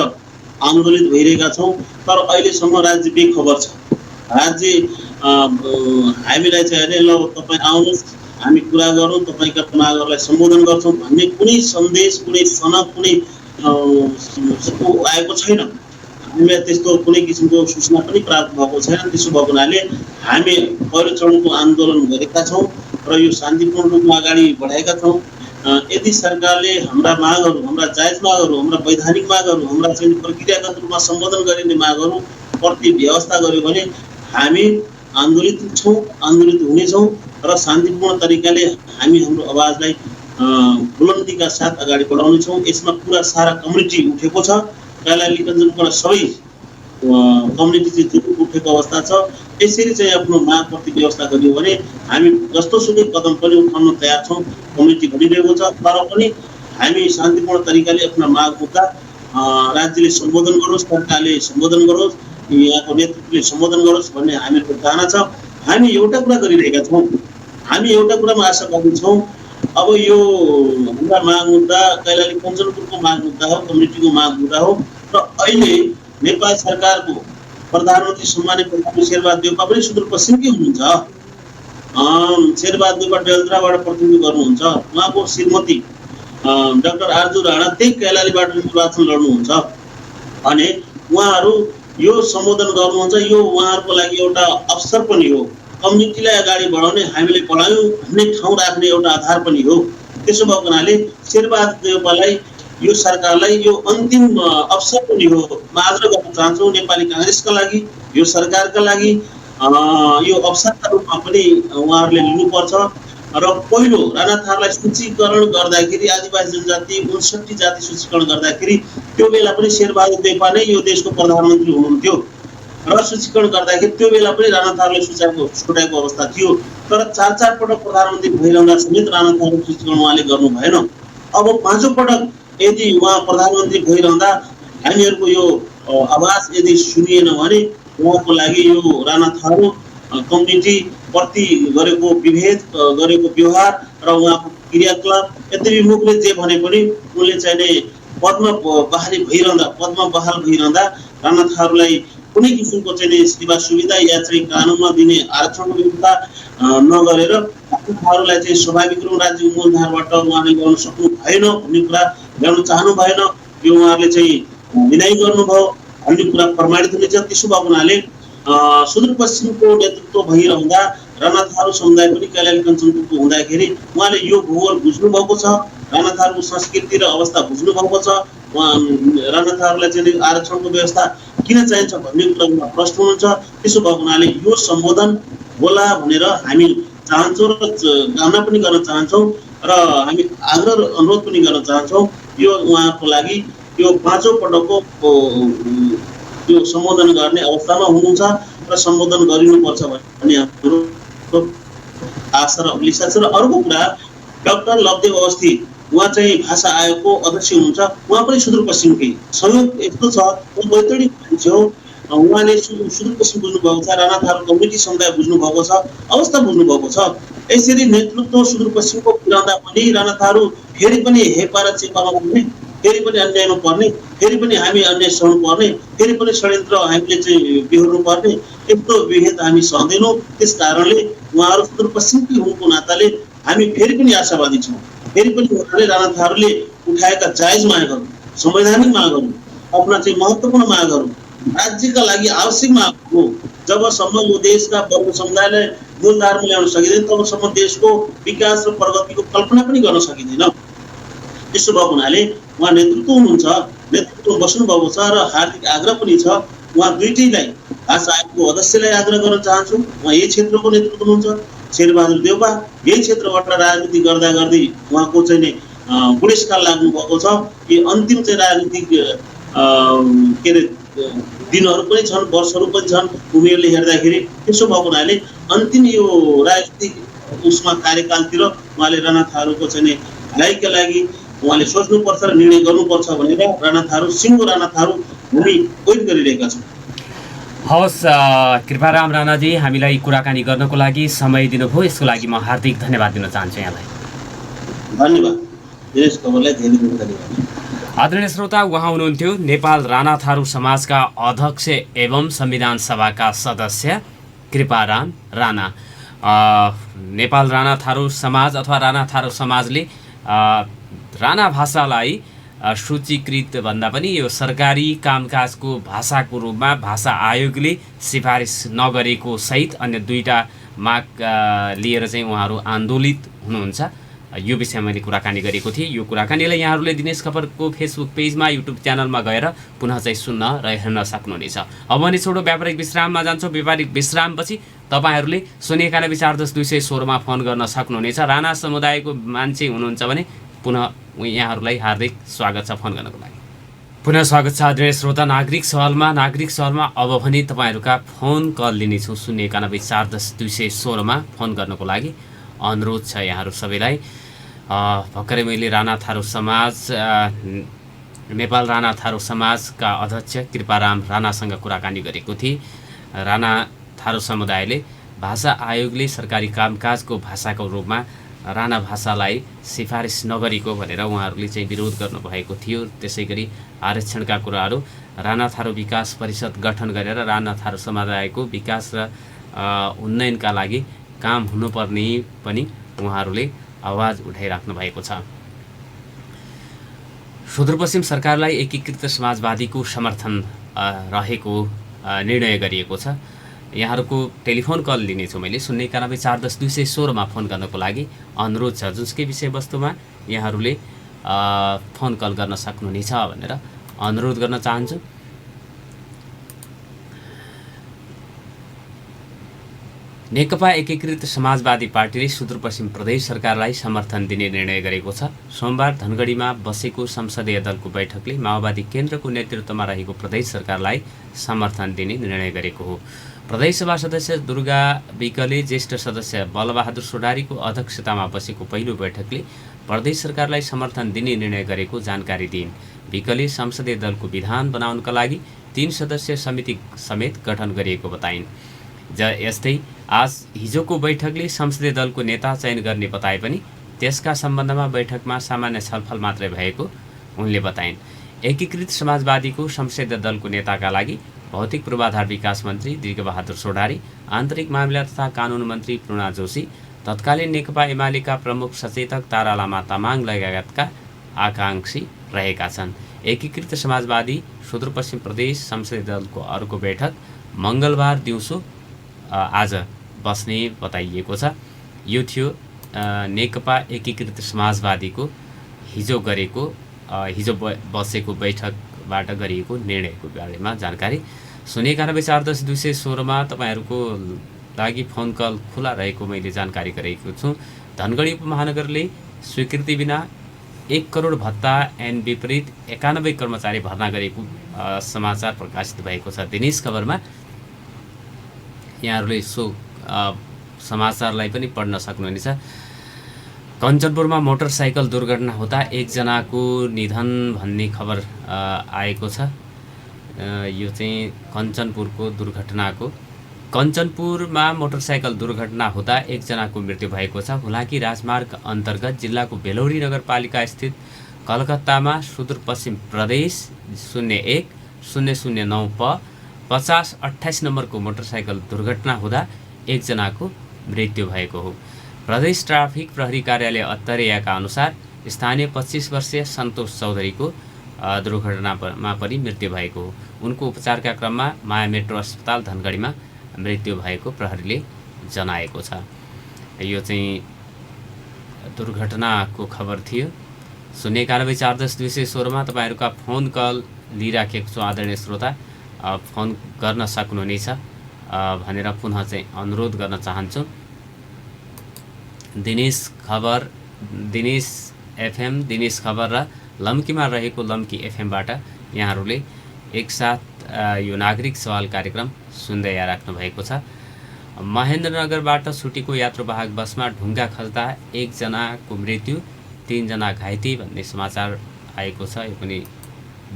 आन्दोलित भइरहेका छौँ। तर अहिलेसम्म राज्य बेखबर छ। राज्य हामीलाई चाहिँ अरे ल तपाईँ आउनुहोस्, हामी कुरा गरौँ, तपाईँका मागहरूलाई सम्बोधन गर्छौँ भन्ने कुनै सन्देश, कुनै सनक, कुनै आएको छैन। हामीलाई त्यस्तो कुनै किसिमको सूचना पनि प्राप्त भएको छैन। त्यसो भएको हुनाले हामी पहिलो चरणको आन्दोलन गरेका छौँ र यो शान्तिपूर्ण रूपमा अगाडि बढाएका छौँ। यदि सरकारले हाम्रा मागहरू, हाम्रा जायज मागहरू, हाम्रा वैधानिक मागहरू, हाम्रा चाहिँ प्रक्रियागत रूपमा सम्बोधन गरिने मागहरू प्रति व्यवस्था गर्यो भने हामी आन्दोलित छौँ, आन्दोलित हुनेछौँ र शान्तिपूर्ण तरिकाले हामी हाम्रो आवाजलाई बुलन्दीका साथ अगाडि बढाउनेछौँ। यसमा पुरा सारा कम्युनिटी उठेको छ। कैलाली कञ्चनपुरमा सबै कम्युनिटी चाहिँ जुट उठेको अवस्था छ। यसरी चाहिँ आफ्नो मागप्रति व्यवस्था गरियो भने हामी जस्तोसुकै कदम पनि उठाउन तयार छौँ। कम्युनिटी भनिरहेको छ, तर पनि हामी शान्तिपूर्ण तरिकाले आफ्ना माग मुद्दा राज्यले सम्बोधन गरोस्, सरकारले सम्बोधन गरोस्, यहाँको नेतृत्वले सम्बोधन गरोस् भन्ने हामीहरूको चाहना छ। हामी एउटा कुरा गरिरहेका छौँ, हामी एउटा कुरामा आशावादी छौँ। अब यो हाम्रा माग मुद्दा कैलाली कञ्चनपुरको माग मुद्दा हो, कम्युनिटीको माग मुद्दा हो र अहिले नेपाल सरकारको प्रधानमन्त्री सम्मानित प्रधानमन्त्री शेरबहादुर देउपा पनि सुदूरपश्चिमकै हुनुहुन्छ। शेरबहादुर देउपा डेल्त्राबाट प्रतिनिधित्व गर्नुहुन्छ। उहाँको श्रीमती डाक्टर आरजु राणा त्यही कैलालीबाट निर्वाचन लड्नुहुन्छ भने उहाँहरू यो सम्बोधन गर्नुहुन्छ। यो उहाँहरूको लागि एउटा अवसर पनि हो। कम्युनिटीलाई अगाडि बढाउने, हामीले बढायौँ भन्ने ठाउँ राख्ने एउटा आधार पनि हो। त्यसो भएको हुनाले शेरबहादुर देउपालाई, यो सरकारलाई यो अन्तिम अवसर पनि हो। म आग्रह गर्न चाहन्छु नेपाली काङ्ग्रेसका लागि, यो सरकारका लागि यो अवसरका रूपमा पनि उहाँहरूले लिनुपर्छ। र पहिलो राणा थारूलाई सूचीकरण गर्दाखेरि, आदिवासी जनजाति 59 जाति सूचीकरण गर्दाखेरि त्यो बेला पनि शेरबहादुर देउपा नै यो देशको प्रधानमन्त्री हुनुहुन्थ्यो र सूचीकरण गर्दाखेरि त्यो बेला पनि राणा थारूलाई छुट्याएको अवस्था थियो। तर 4 पटक प्रधानमन्त्री भइरहँदा समेत राणा थारू सूचीकरण उहाँले गर्नु भएन। अब 5औं पटक यदि उहाँ प्रधानमन्त्री भइरहँदा हामीहरूको यो आवाज यदि सुनिएन भने उहाँको लागि यो राणा थारू कम्युनिटी प्रति गरेको विभेद, गरेको व्यवहार र उहाँको क्रियाकलाप यद्यपि मुखले जे भने पनि उनले चाहिँ पदमा बहाली भइरहँदा राणा थारूलाई कुनै किसिमको चाहिँ सेवा सुविधा या चाहिँ कानुनमा दिने आरक्षणको व्यवस्था नगरेर थारूलाई चाहिँ स्वाभाविक रूपमा राज्य मूलधारबाट उहाँले ल्याउन सक्नु भएन भन्ने कुरा, ल्याउन चाहनु भएन, यो उहाँहरूले चाहिँ विनाइ गर्नुभयो भन्ने कुरा प्रमाणित हुनेछ। त्यसो भएको हुनाले सुदूरपश्चिमको नेतृत्व भइरहँदा राणा थारू समुदाय पनि कैलाली कञ्चनपुरको हुँदाखेरि उहाँले यो भूगोल बुझ्नु भएको छ, राणा थारूको संस्कृति र अवस्था बुझ्नु भएको छ। उहाँ राणा थारूलाई चाहिँ आरक्षणको व्यवस्था किन चाहिन्छ भन्ने कुरा उहाँ प्रश्न हुनुहुन्छ। त्यसो भएको हुनाले यो सम्बोधन होला भनेर हामी चाहन्छौँ र कामना पनि गर्न चाहन्छौँ र हामी आग्रह र अनुरोध पनि गर्न चाहन्छौँ यो उहाँहरूको लागि यो 5औं पटकको यो सम्बोधन गर्ने अवस्थामा हुनुहुन्छ र सम्बोधन गरिनुपर्छ भन्ने हाम्रो आशा र अभिलाषा छ। र अर्को कुरा डाक्टर लब्देव अवस्थी उहाँ चाहिँ भाषा आयोगको अध्यक्ष हुनुहुन्छ। उहाँ पनि सुदूरपश्चिमकै संयोग यस्तो छ बैतडी मान्छे हो। उहाँले सुदूरपश्चिम बुझ्नुभएको छ, राणा थारू कम्युनिटी समुदाय बुझ्नुभएको छ, अवस्था बुझ्नुभएको छ। यसरी नेतृत्व सुदूरपश्चिमको पुर्याउँदा पनि राणा थारू फेरि पनि हेपा र चेपामा पर्ने, फेरि पनि अन्यायमा पर्ने, फेरि पनि हामी अन्याय सहनु पर्ने, फेरि पनि षड्यन्त्र हामीले चाहिँ बिहोर्नु पर्ने, यस्तो विभेद हामी सहँदैनौँ। त्यस कारणले उहाँहरू सुदूरपश्चिमकै हुनुको नाताले हामी फेरि पनि आशावादी छौँ। फेरि पनि उहाँले राणा थारूले उठाएका जायज मागहरू, संवैधानिक मागहरू, आफ्ना चाहिँ महत्त्वपूर्ण मागहरू, राज्यका लागि आवश्यक माग हो। जबसम्म यो देशका वर्ग समुदायलाई मूलधारमा ल्याउन सकिँदैन तबसम्म देशको विकास र प्रगतिको कल्पना पनि गर्न सकिँदैन। त्यसो भएको हुनाले उहाँ नेतृत्व हुनुहुन्छ, नेतृत्व बस्नुभएको छ र हार्दिक आग्रह पनि छ। उहाँ दुईटैलाई भाषा आयोगको अध्यक्षलाई आग्रह गर्न चाहन्छु। उहाँ यही क्षेत्रको नेतृत्व हुनुहुन्छ, शेरबहादुर देउपा यही क्षेत्रबाट राजनीति गर्दा गर्दै उहाँको चाहिँ नि बुढेसकाल लाग्नु भएको छ। यी अन्तिम चाहिँ राजनीतिक के अरे दिनहरू पनि छन्, वर्षहरू पनि छन् उमेरले हेर्दाखेरि। त्यसो भएको हुनाले अन्तिम यो राजनीतिक उसमा कार्यकालतिर उहाँले राणा थारूको चाहिँ नि भलाइका लागि उहाँले सोच्नुपर्छ र निर्णय गर्नुपर्छ भनेर राणा थारू सिङ्गो राणा थारू भूमि कोही गरिरहेका छन्। हवस्, कृपाराम राणाजी, हामीलाई कुराकानी गर्नको लागि समय दिनुभयो, यसको लागि म हार्दिक धन्यवाद दिन चाहन्छु यहाँलाई। धन्यवाद, दिनेश खबरलाई धेरै धेरै धन्यवाद। आदरणीय श्रोता, उहाँ हुनुहुन्थ्यो नेपाल राणा थारू समाजका अध्यक्ष एवं संविधान सभाका सदस्य कृपाराम राणा। नेपाल राणा थारू समाज अथवा राणा थारू समाजले राणा भाषालाई सूचीकृत भन्दा पनि यो सरकारी कामकाजको भाषाको रूपमा भाषा आयोगले सिफारिस नगरेको सहित अन्य दुईटा माग लिएर चाहिँ उहाँहरू आन्दोलित हुनुहुन्छ। यो विषयमा मैले कुराकानी गरेको थिएँ। यो कुराकानीलाई यहाँहरूले दिनेश खबरको फेसबुक पेजमा, युट्युब च्यानलमा गएर पुनः चाहिँ सुन्न र हेर्न सक्नुहुनेछ। अब भने छोडो व्यापारिक विश्राममा जान्छौँ। व्यापारिक विश्रामपछि तपाईँहरूले 091-410-216 फोन गर्न सक्नुहुनेछ। राणा समुदायको मान्छे हुनुहुन्छ भने पुनः यहाँहरूलाई हार्दिक स्वागत छ फोन गर्नको लागि। पुनः स्वागत छ आदरणीय श्रोता नागरिक सवालमा। अब भने तपाईँहरूका फोन कल लिनेछौँ 091-410-216 फोन गर्नको लागि अनुरोध छ यहाँहरू सबैलाई। भर्खरै मैले राणा थारू समाज नेपाल राणा थारू समाजका अध्यक्ष कृपाराम राणासँग कुराकानी गरेको थिएँ। राणा थारू समुदायले भाषा आयोगले सरकारी कामकाजको भाषाको रूपमा राणा भाषालाई सिफारिस नगरेको भनेर उहाँहरूले चाहिँ विरोध गर्नुभएको थियो। त्यसै गरी आरक्षणका कुराहरू राणा थारू विकास परिषद गठन गरेर राणा थारू समुदायको विकास र उन्नयनका लागि काम हुनुपर्ने पनि उहाँहरूले आवाज उठाइराख्नु भएको छ। सुदूरपश्चिम सरकारलाई एकीकृत समाजवादीको समर्थन रहेको निर्णय गरिएको छ। यहाँहरूको टेलिफोन कल लिनेछु मैले 091-410-216 फोन गर्नको लागि अनुरोध छ। जुनसुकै विषयवस्तुमा यहाँहरूले फोन कल गर्न सक्नुहुनेछ भनेर अनुरोध गर्न चाहन्छु। नेकपा एकीकृत समाजवादी पार्टीले सुदूरपश्चिम प्रदेश सरकारलाई समर्थन दिने निर्णय गरेको छ। सोमबार धनगढीमा बसेको संसदीय दलको बैठकले माओवादी केन्द्रको नेतृत्वमा रहेको प्रदेश सरकारलाई समर्थन दिने निर्णय गरेको हो। प्रदेशसभा सदस्य दुर्गा विकले ज्येष्ठ सदस्य बलबहादुर सोडारीको अध्यक्षतामा बसेको पहिलो बैठकले प्रदेश सरकारलाई समर्थन दिने निर्णय गरेको जानकारी दिइन्। विकले संसदीय दलको विधान बनाउनका लागि 3 सदस्यीय समिति समेत गठन गरिएको बताइन्। यस्तै आज हिजोको बैठकले संसदीय दलको नेता चयन गर्ने बताए पनि त्यसका सम्बन्धमा बैठकमा सामान्य छलफल मात्रै भएको उनले बताइन्। एकीकृत समाजवादीको संसदीय दलको नेताका लागि भौतिक पूर्वाधार विकास मन्त्री दीर्घबहादुर सोडारी, आन्तरिक मामिला तथा कानुन मन्त्री प्रणा जोशी, तत्कालीन नेकपा एमालेका प्रमुख सचेतक तारा लामा तामाङ लगायतका आकांक्षी रहेका छन्। एकीकृत समाजवादी सुदूरपश्चिम प्रदेश संसदीय दलको अर्को बैठक मङ्गलबार दिउँसो आज बस्ने बताइएको छ। यो थियो नेकपा एकीकृत समाजवादीको हिजो बसेको बैठकबाट गरिएको निर्णयको बारेमा जानकारी। 091-410-216 तपाईँहरूको लागि फोन कल खुला रहेको मैले जानकारी गरेको छु। धनगढी उपमहानगरले स्वीकृति बिना 1 करोड भत्ता एन विपरीत 91 कर्मचारी भर्ना गरेको समाचार प्रकाशित भएको छ। दिनेश खबरमा यहाँहरूले सो समाचारलाई पनि पढ्न सक्नुहुनेछ। कञ्चनपुरमा मोटरसाइकल दुर्घटना हुँदा 1 जनाको निधन भन्ने खबर आएको छ। यो चाहिँ कञ्चनपुरमा मोटरसाइकल दुर्घटना हुँदा 1 जनाको मृत्यु भएको छ। हुलाकी राजमार्ग अन्तर्गत जिल्लाको बेलौरी नगरपालिका स्थित कलकत्तामा सुदूरपश्चिम प्रदेश 01-009 प 50-28 नम्बरको मोटरसाइकल दुर्घटना हुँदा 1 जनाको मृत्यु भएको हो। प्रदेश ट्राफिक प्रहरी कार्यालय अत्तरियाका अनुसार स्थानीय 25 वर्षीय सन्तोष चौधरीको दुर्घटनामा पनि मृत्यु भएको हो। उनको उपचारका क्रममा माया मेट्रो अस्पताल धनगढीमा मृत्यु भएको प्रहरीले जनाएको छ। यो चाहिँ दुर्घटनाको खबर थियो। 091400216 मा तपाईँहरूका फोन कल लिइराखेको छु। आदरणीय श्रोता, फोन गर्न सक्नुहुनेछ भनेर पुनः चाहिँ अनुरोध गर्न चाहन्छु। दिनेश एफएम, दिनेश खबर र लम्कीमा रहेको लम्की एफएमबाट यहाँहरूले एकसाथ यो नागरिक सवाल कार्यक्रम सुन्दै आइराख्नु भएको छ। महेन्द्रनगरबाट छुटेको यात्रुवाहक बसमा ढुङ्गा खस्दा 1 जनाको मृत्यु, 3 जना घाइते भन्ने समाचार आएको छ। यो पनि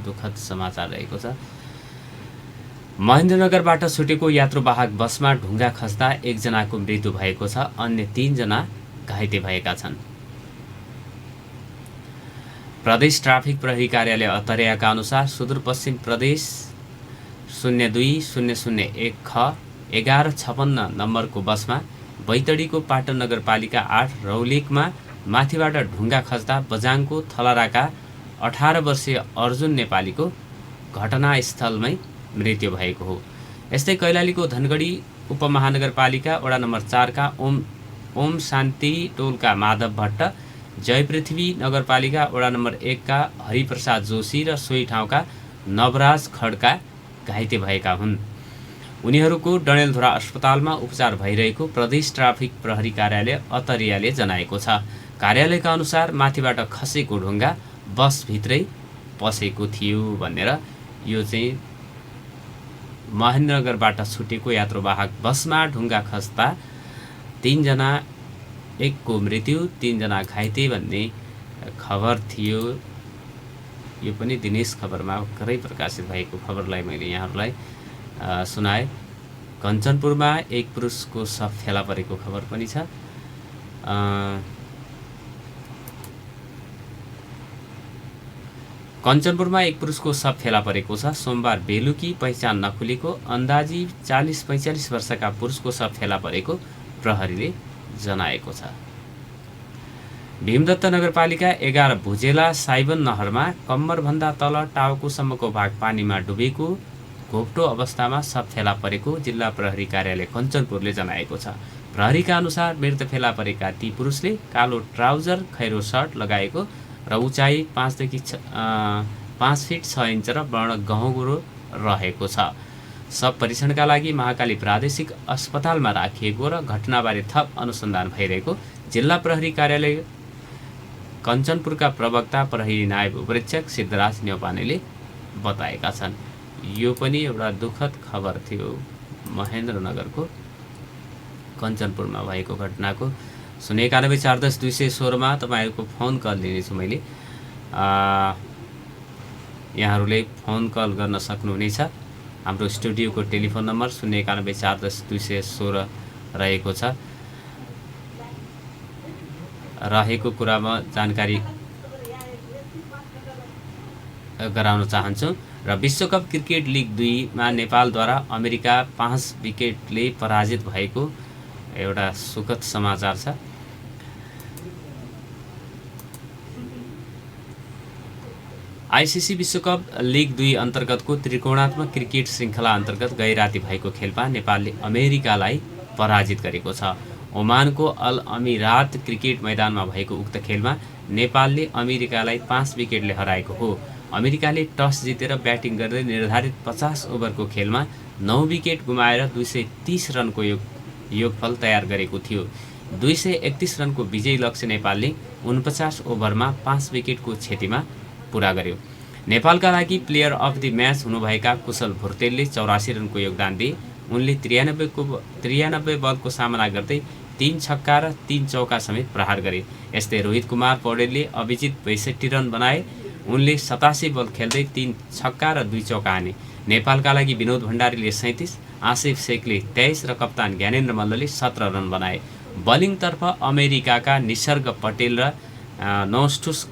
दुःखद समाचार रहेको छ। महेन्द्रनगरबाट छुटेको यात्रुवाहक बसमा ढुङ्गा खस्दा 1 जनाको मृत्यु भएको छ। अन्य 3 जना घाइते भएका छन्। प्रदेश ट्राफिक प्रहरी कार्यालय अत्तरियाका अनुसार सुदूरपश्चिम प्रदेश 02-001 ख 1156 नम्बरको बसमा बैतडीको पाटन नगरपालिका 8 रौलिकमा माथिबाट ढुङ्गा खस्दा बजाङको थलराका 18 वर्षीय अर्जुन नेपालीको घटनास्थलमै मृत्यु भएको हो। यस्तै कैलालीको धनगढी उपमहानगरपालिका वडा नम्बर 4 का ओम शान्ति टोलका माधव भट्ट, जयपृथ्वी नगरपालिका वडा नम्बर 1 का हरिप्रसाद जोशी र सोही ठाउँका नवराज खड्का घाइते भएका हुन्। उनीहरूको डडेलधुरा अस्पतालमा उपचार भइरहेको प्रदेश ट्राफिक प्रहरी कार्यालय अत्तरियाले जनाएको छ। कार्यालयका अनुसार माथिबाट खसेको ढुङ्गा बसभित्रै पसेको थियो भनेर यो चाहिँ महेन्द्रनगरबाट छुटेको यात्रुवाहक बसमा ढुङ्गा खस्दा 3 जना, 1 को मृत्यु, 3 जना घाइते भन्ने खबर थियो। यो पनि दिनेश खबरमा भर्खरै प्रकाशित भएको खबरलाई मैले यहाँहरूलाई सुनाएँ। कञ्चनपुरमा 1 पुरुषको शव फेला परेको खबर पनि छ। कञ्चनपुरमा 1 पुरुषको शव फेला परेको छ। सोमबार बेलुकी पहिचान नखुलेको अन्दाजी 40-45 वर्षका पुरुषको शव फेला परेको प्रहरीले जनाएको छ। भीमदत्त नगरपालिका 11 भुजेला साइबन नहरमा कम्मरभन्दा तल टाउकोसम्मको भाग पानीमा डुबेको घोप्टो अवस्थामा शव फेला परेको जिल्ला प्रहरी कार्यालय कञ्चनपुरले जनाएको छ। प्रहरीका अनुसार मृत फेला परेका ती पुरुषले कालो ट्राउजर, खैरो सर्ट लगाएको र उचाइ 5 फिट 6 इन्च र वर्ण गहुँरो रहेको छ। शव परीक्षणका लागि महाकाली प्रादेशिक अस्पतालमा राखिएको र घटनाबारे थप अनुसन्धान भइरहेको जिल्ला प्रहरी कार्यालय कञ्चनपुरका प्रवक्ता प्रहरी नायब उपरीक्षक सिद्धराज न्यौपानेले बताएका छन्। यो पनि एउटा दुःखद खबर थियो महेन्द्रनगरको कञ्चनपुरमा भएको घटनाको। 091400216 मा तपाईँहरूको फोन कल लिनेछु मैले। यहाँहरूले फोन कल गर्न सक्नुहुनेछ। हाम्रो स्टुडियोको टेलिफोन नम्बर 091400216 रहेको छ। रहेको कुरामा जानकारी गराउन चाहन्छु र विश्वकप क्रिकेट लिग 2 मा नेपालद्वारा अमेरिका 5 विकेटले पराजित भएको एउटा सुखद समाचार छ। आइसिसी विश्वकप लिग 2 अन्तर्गतको त्रिकोणात्मक क्रिकेट श्रृङ्खला अन्तर्गत गैराती भएको खेलमा नेपालले अमेरिकालाई पराजित गरेको छ। ओमानको अल अमिरात क्रिकेट मैदानमा भएको उक्त खेलमा नेपालले अमेरिकालाई 5 विकेटले हराएको हो। अमेरिकाले टस जितेर ब्याटिङ गर्दै निर्धारित 50 ओभरको खेलमा 9 विकेट गुमाएर 230 रनको योगफल तयार गरेको थियो। 231 रनको विजयी लक्ष्य नेपालले 49 ओभरमा 5 विकेटको क्षतिमा पुरा गर्यो। नेपालका लागि प्लेयर अफ द म्याच हुनुभएका कुशल भुर्तेलले 84 रनको योगदान दिए। उनले 93 बलको सामना गर्दै 3 छक्का र 3 चौका समेत प्रहार गरे। यस्तै रोहित कुमार पौडेलले अभिजित 62 रन बनाए। उनले 87 बल खेल्दै 3 छक्का र 2 चौका हाने। नेपालका लागि विनोद भण्डारीले 37, आसिफ शेखले 23 र कप्तान ज्ञानेन्द्र मल्लले 17 रन बनाए। बलिङतर्फ अमेरिकाका निसर्ग पटेल र नौस्टुस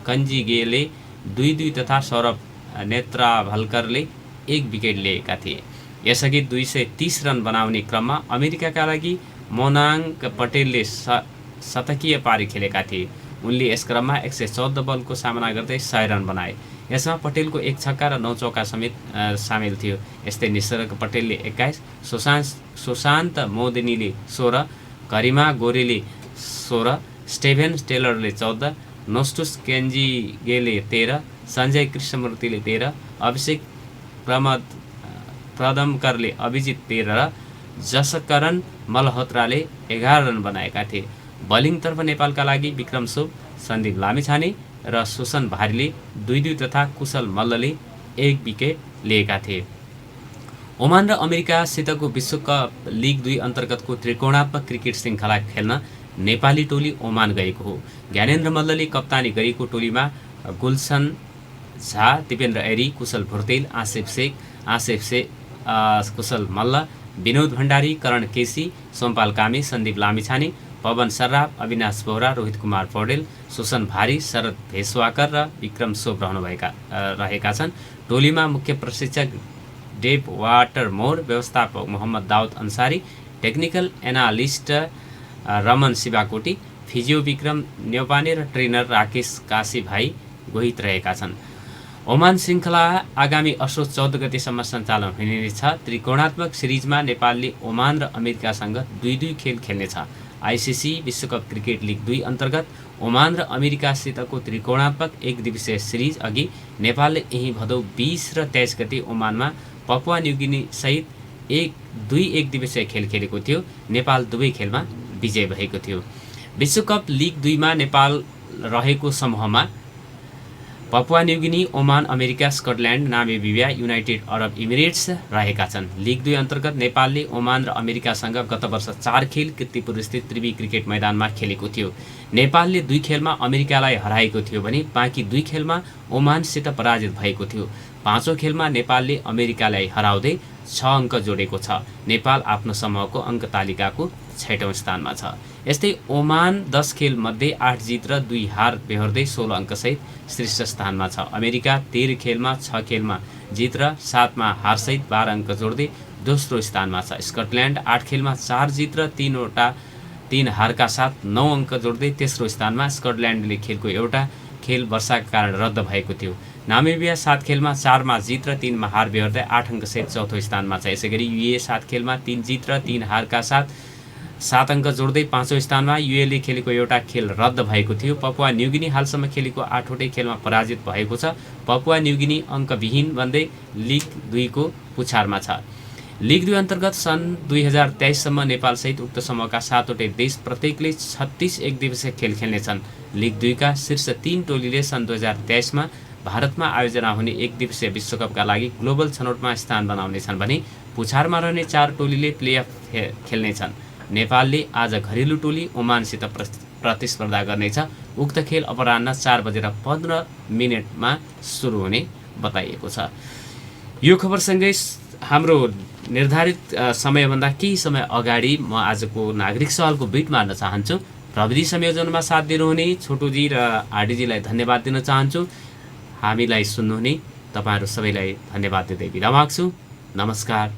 कन्जिगेले 2-2 तथा सौरभ नेत्राभल्करले 1 विकेट लिएका थिए। यसअघि 230 रन बनाउने क्रममा अमेरिकाका लागि मोनाङ पटेलले शतकीय पारी खेलेका थिए। उनले यस क्रममा 114 बलको सामना गर्दै 100 रन बनाए। यसमा पटेलको 1 छक्का र 9 चौका समेत सामेल थियो। यस्तै निसर्ग पटेलले 21, सुशान्त मोदिनीले 16, करिमा गोरेले 16, स्टेभेन टेलरले 14, नोस्टुस केन्जिगेले 13, सञ्जय कृष्णमूर्तिले 13, अभिषेक प्रदमकरले अभिजित 13 र जसकरण मल्होत्राले 11 रन बनाएका थिए। बलिङतर्फ नेपालका लागि विक्रम सोम, सन्दीप लामिछाने र सुसन भारीले 2-2 तथा कुशल मल्लले 1 विकेट लिएका थिए। ओमान र अमेरिकासितको विश्वकप लिग 2 अन्तर्गतको त्रिकोणात्मक क्रिकेट श्रृङ्खला खेल्न नेपाली टोली ओमान गएको हो। ज्ञानेन्द्र मल्लले कप्तानी गरेको टोलीमा गुलसन झा, दिपेन्द्र एरी, कुशल भुर्तेल, कुशल मल्ल, विनोद भण्डारी, करण केसी, सोमपाल कामी, सन्दीप लामिछाने, पवन सर्राफ, अविनाश बोहरा, रोहित कुमार पौडेल, सुसन भारी, शरद भेसवाकर र विक्रम सोप रहेका छन्। टोलीमा मुख्य प्रशिक्षक डेभ वाटरमोर, व्यवस्थापक Mohammad Daud Ansari, technical analyst Raman Shivakoti, physio Bikram Neupane र ट्रेनर राकेश काशीभाइ गोहित रहेका छन्। ओमान श्रृङ्खला आगामी असोज 14 गतेसम्म सञ्चालन हुनेछ। त्रिकोणात्मक सिरिजमा नेपालले ओमान र अमेरिकासँग 2-2 खेल खेल्नेछ। आइसिसी विश्वकप क्रिकेट लिग 2 अन्तर्गत ओमान र अमेरिकासितको त्रिकोणात्मक 1 दिवसीय सिरिज अघि नेपालले यही भदौ 20 र 23 गते ओमानमा पपुवा न्युगिनी सहित 1 दिवसीय खेल खेलेको थियो। नेपाल दुवै खेलमा विजय भएको थियो। विश्वकप लिग 2 मा नेपाल रहेको समूहमा Papua New Guinea, Oman, America, Scotland, Namibia, United अरब इमिरेट्स रहेका छन्। लिग 2 अन्तर्गत नेपालले ओमान र अमेरिकासँग गत वर्ष 4 खेल कीर्तिपुरस्थित त्रिवी क्रिकेट मैदानमा खेलेको थियो। नेपालले 2 खेलमा अमेरिकालाई हराएको थियो भने बाँकी 2 खेलमा ओमानसित पराजित भएको थियो। 5औं खेलमा नेपालले अमेरिकालाई हराउँदै 6 अङ्क जोडेको छ। नेपाल आफ्नो समूहको अङ्क तालिकाको 6औं स्थानमा छ। यस्तै ओमान 10 खेल मध्ये 8 जित र 2 हार बेहोर्दै 16 अङ्कसहित शीर्ष स्थानमा छ। अमेरिका 13 खेलमा 6 खेलमा जित र 7मा हारसहित 12 अङ्क जोड्दै दोस्रो स्थानमा छ। स्कटल्यान्ड 8 खेलमा 4 जित र 3 हारका साथ 9 अङ्क जोड्दै तेस्रो स्थानमा। स्कटल्यान्डले खेलको एउटा खेल वर्षाका कारण रद्द भएको थियो। नामिबिया 7 खेलमा 4मा जित र 3मा हार बेहोर्दै 8 अङ्कसहित चौथो स्थानमा छ। यसैगरी युए 7 खेलमा 3 जित र 3 हारका साथ 7 अङ्क जोड्दै 5औं स्थानमा। युएले खेलेको एउटा खेल रद्द भएको थियो। पपुवा न्युगिनी हालसम्म खेलेको 8वटै खेलमा पराजित भएको छ। पपुवा न्युगिनी अङ्कविहीन बन्दै लिग 2 को पुछारमा छ। लिग 2 अन्तर्गत सन् 2023 सम्म नेपालसहित उक्त समूहका 7वटै देश प्रत्येकले 36 एक दिवसीय खेल खेल्नेछन्। लिग 2 का शीर्ष 3 टोलीले सन् 2023 मा भारतमा आयोजना हुने 1 दिवसीय विश्वकपका लागि ग्लोबल छनौटमा स्थान बनाउनेछन् भने पुछारमा रहने 4 टोलीले प्लेअफ खेल्नेछन्। नेपालले आज घरेलु टोली ओमानसित प्रतिस्पर्धा गर्नेछ। उक्त खेल अपराह्न 4:15 सुरु हुने बताइएको छ। यो खबरसँगै हाम्रो निर्धारित समयभन्दा केही समय अगाडि म आजको नागरिक सवालको बिट मार्न चाहन्छु। प्रविधि संयोजनमा साथ दिनुहुने छोटुजी र आरडीजीलाई धन्यवाद दिन चाहन्छु। हामीलाई सुन्नुहुने तपाईहरु सबैलाई धन्यवाद दिँदै बिदा माग्छु। नमस्कार।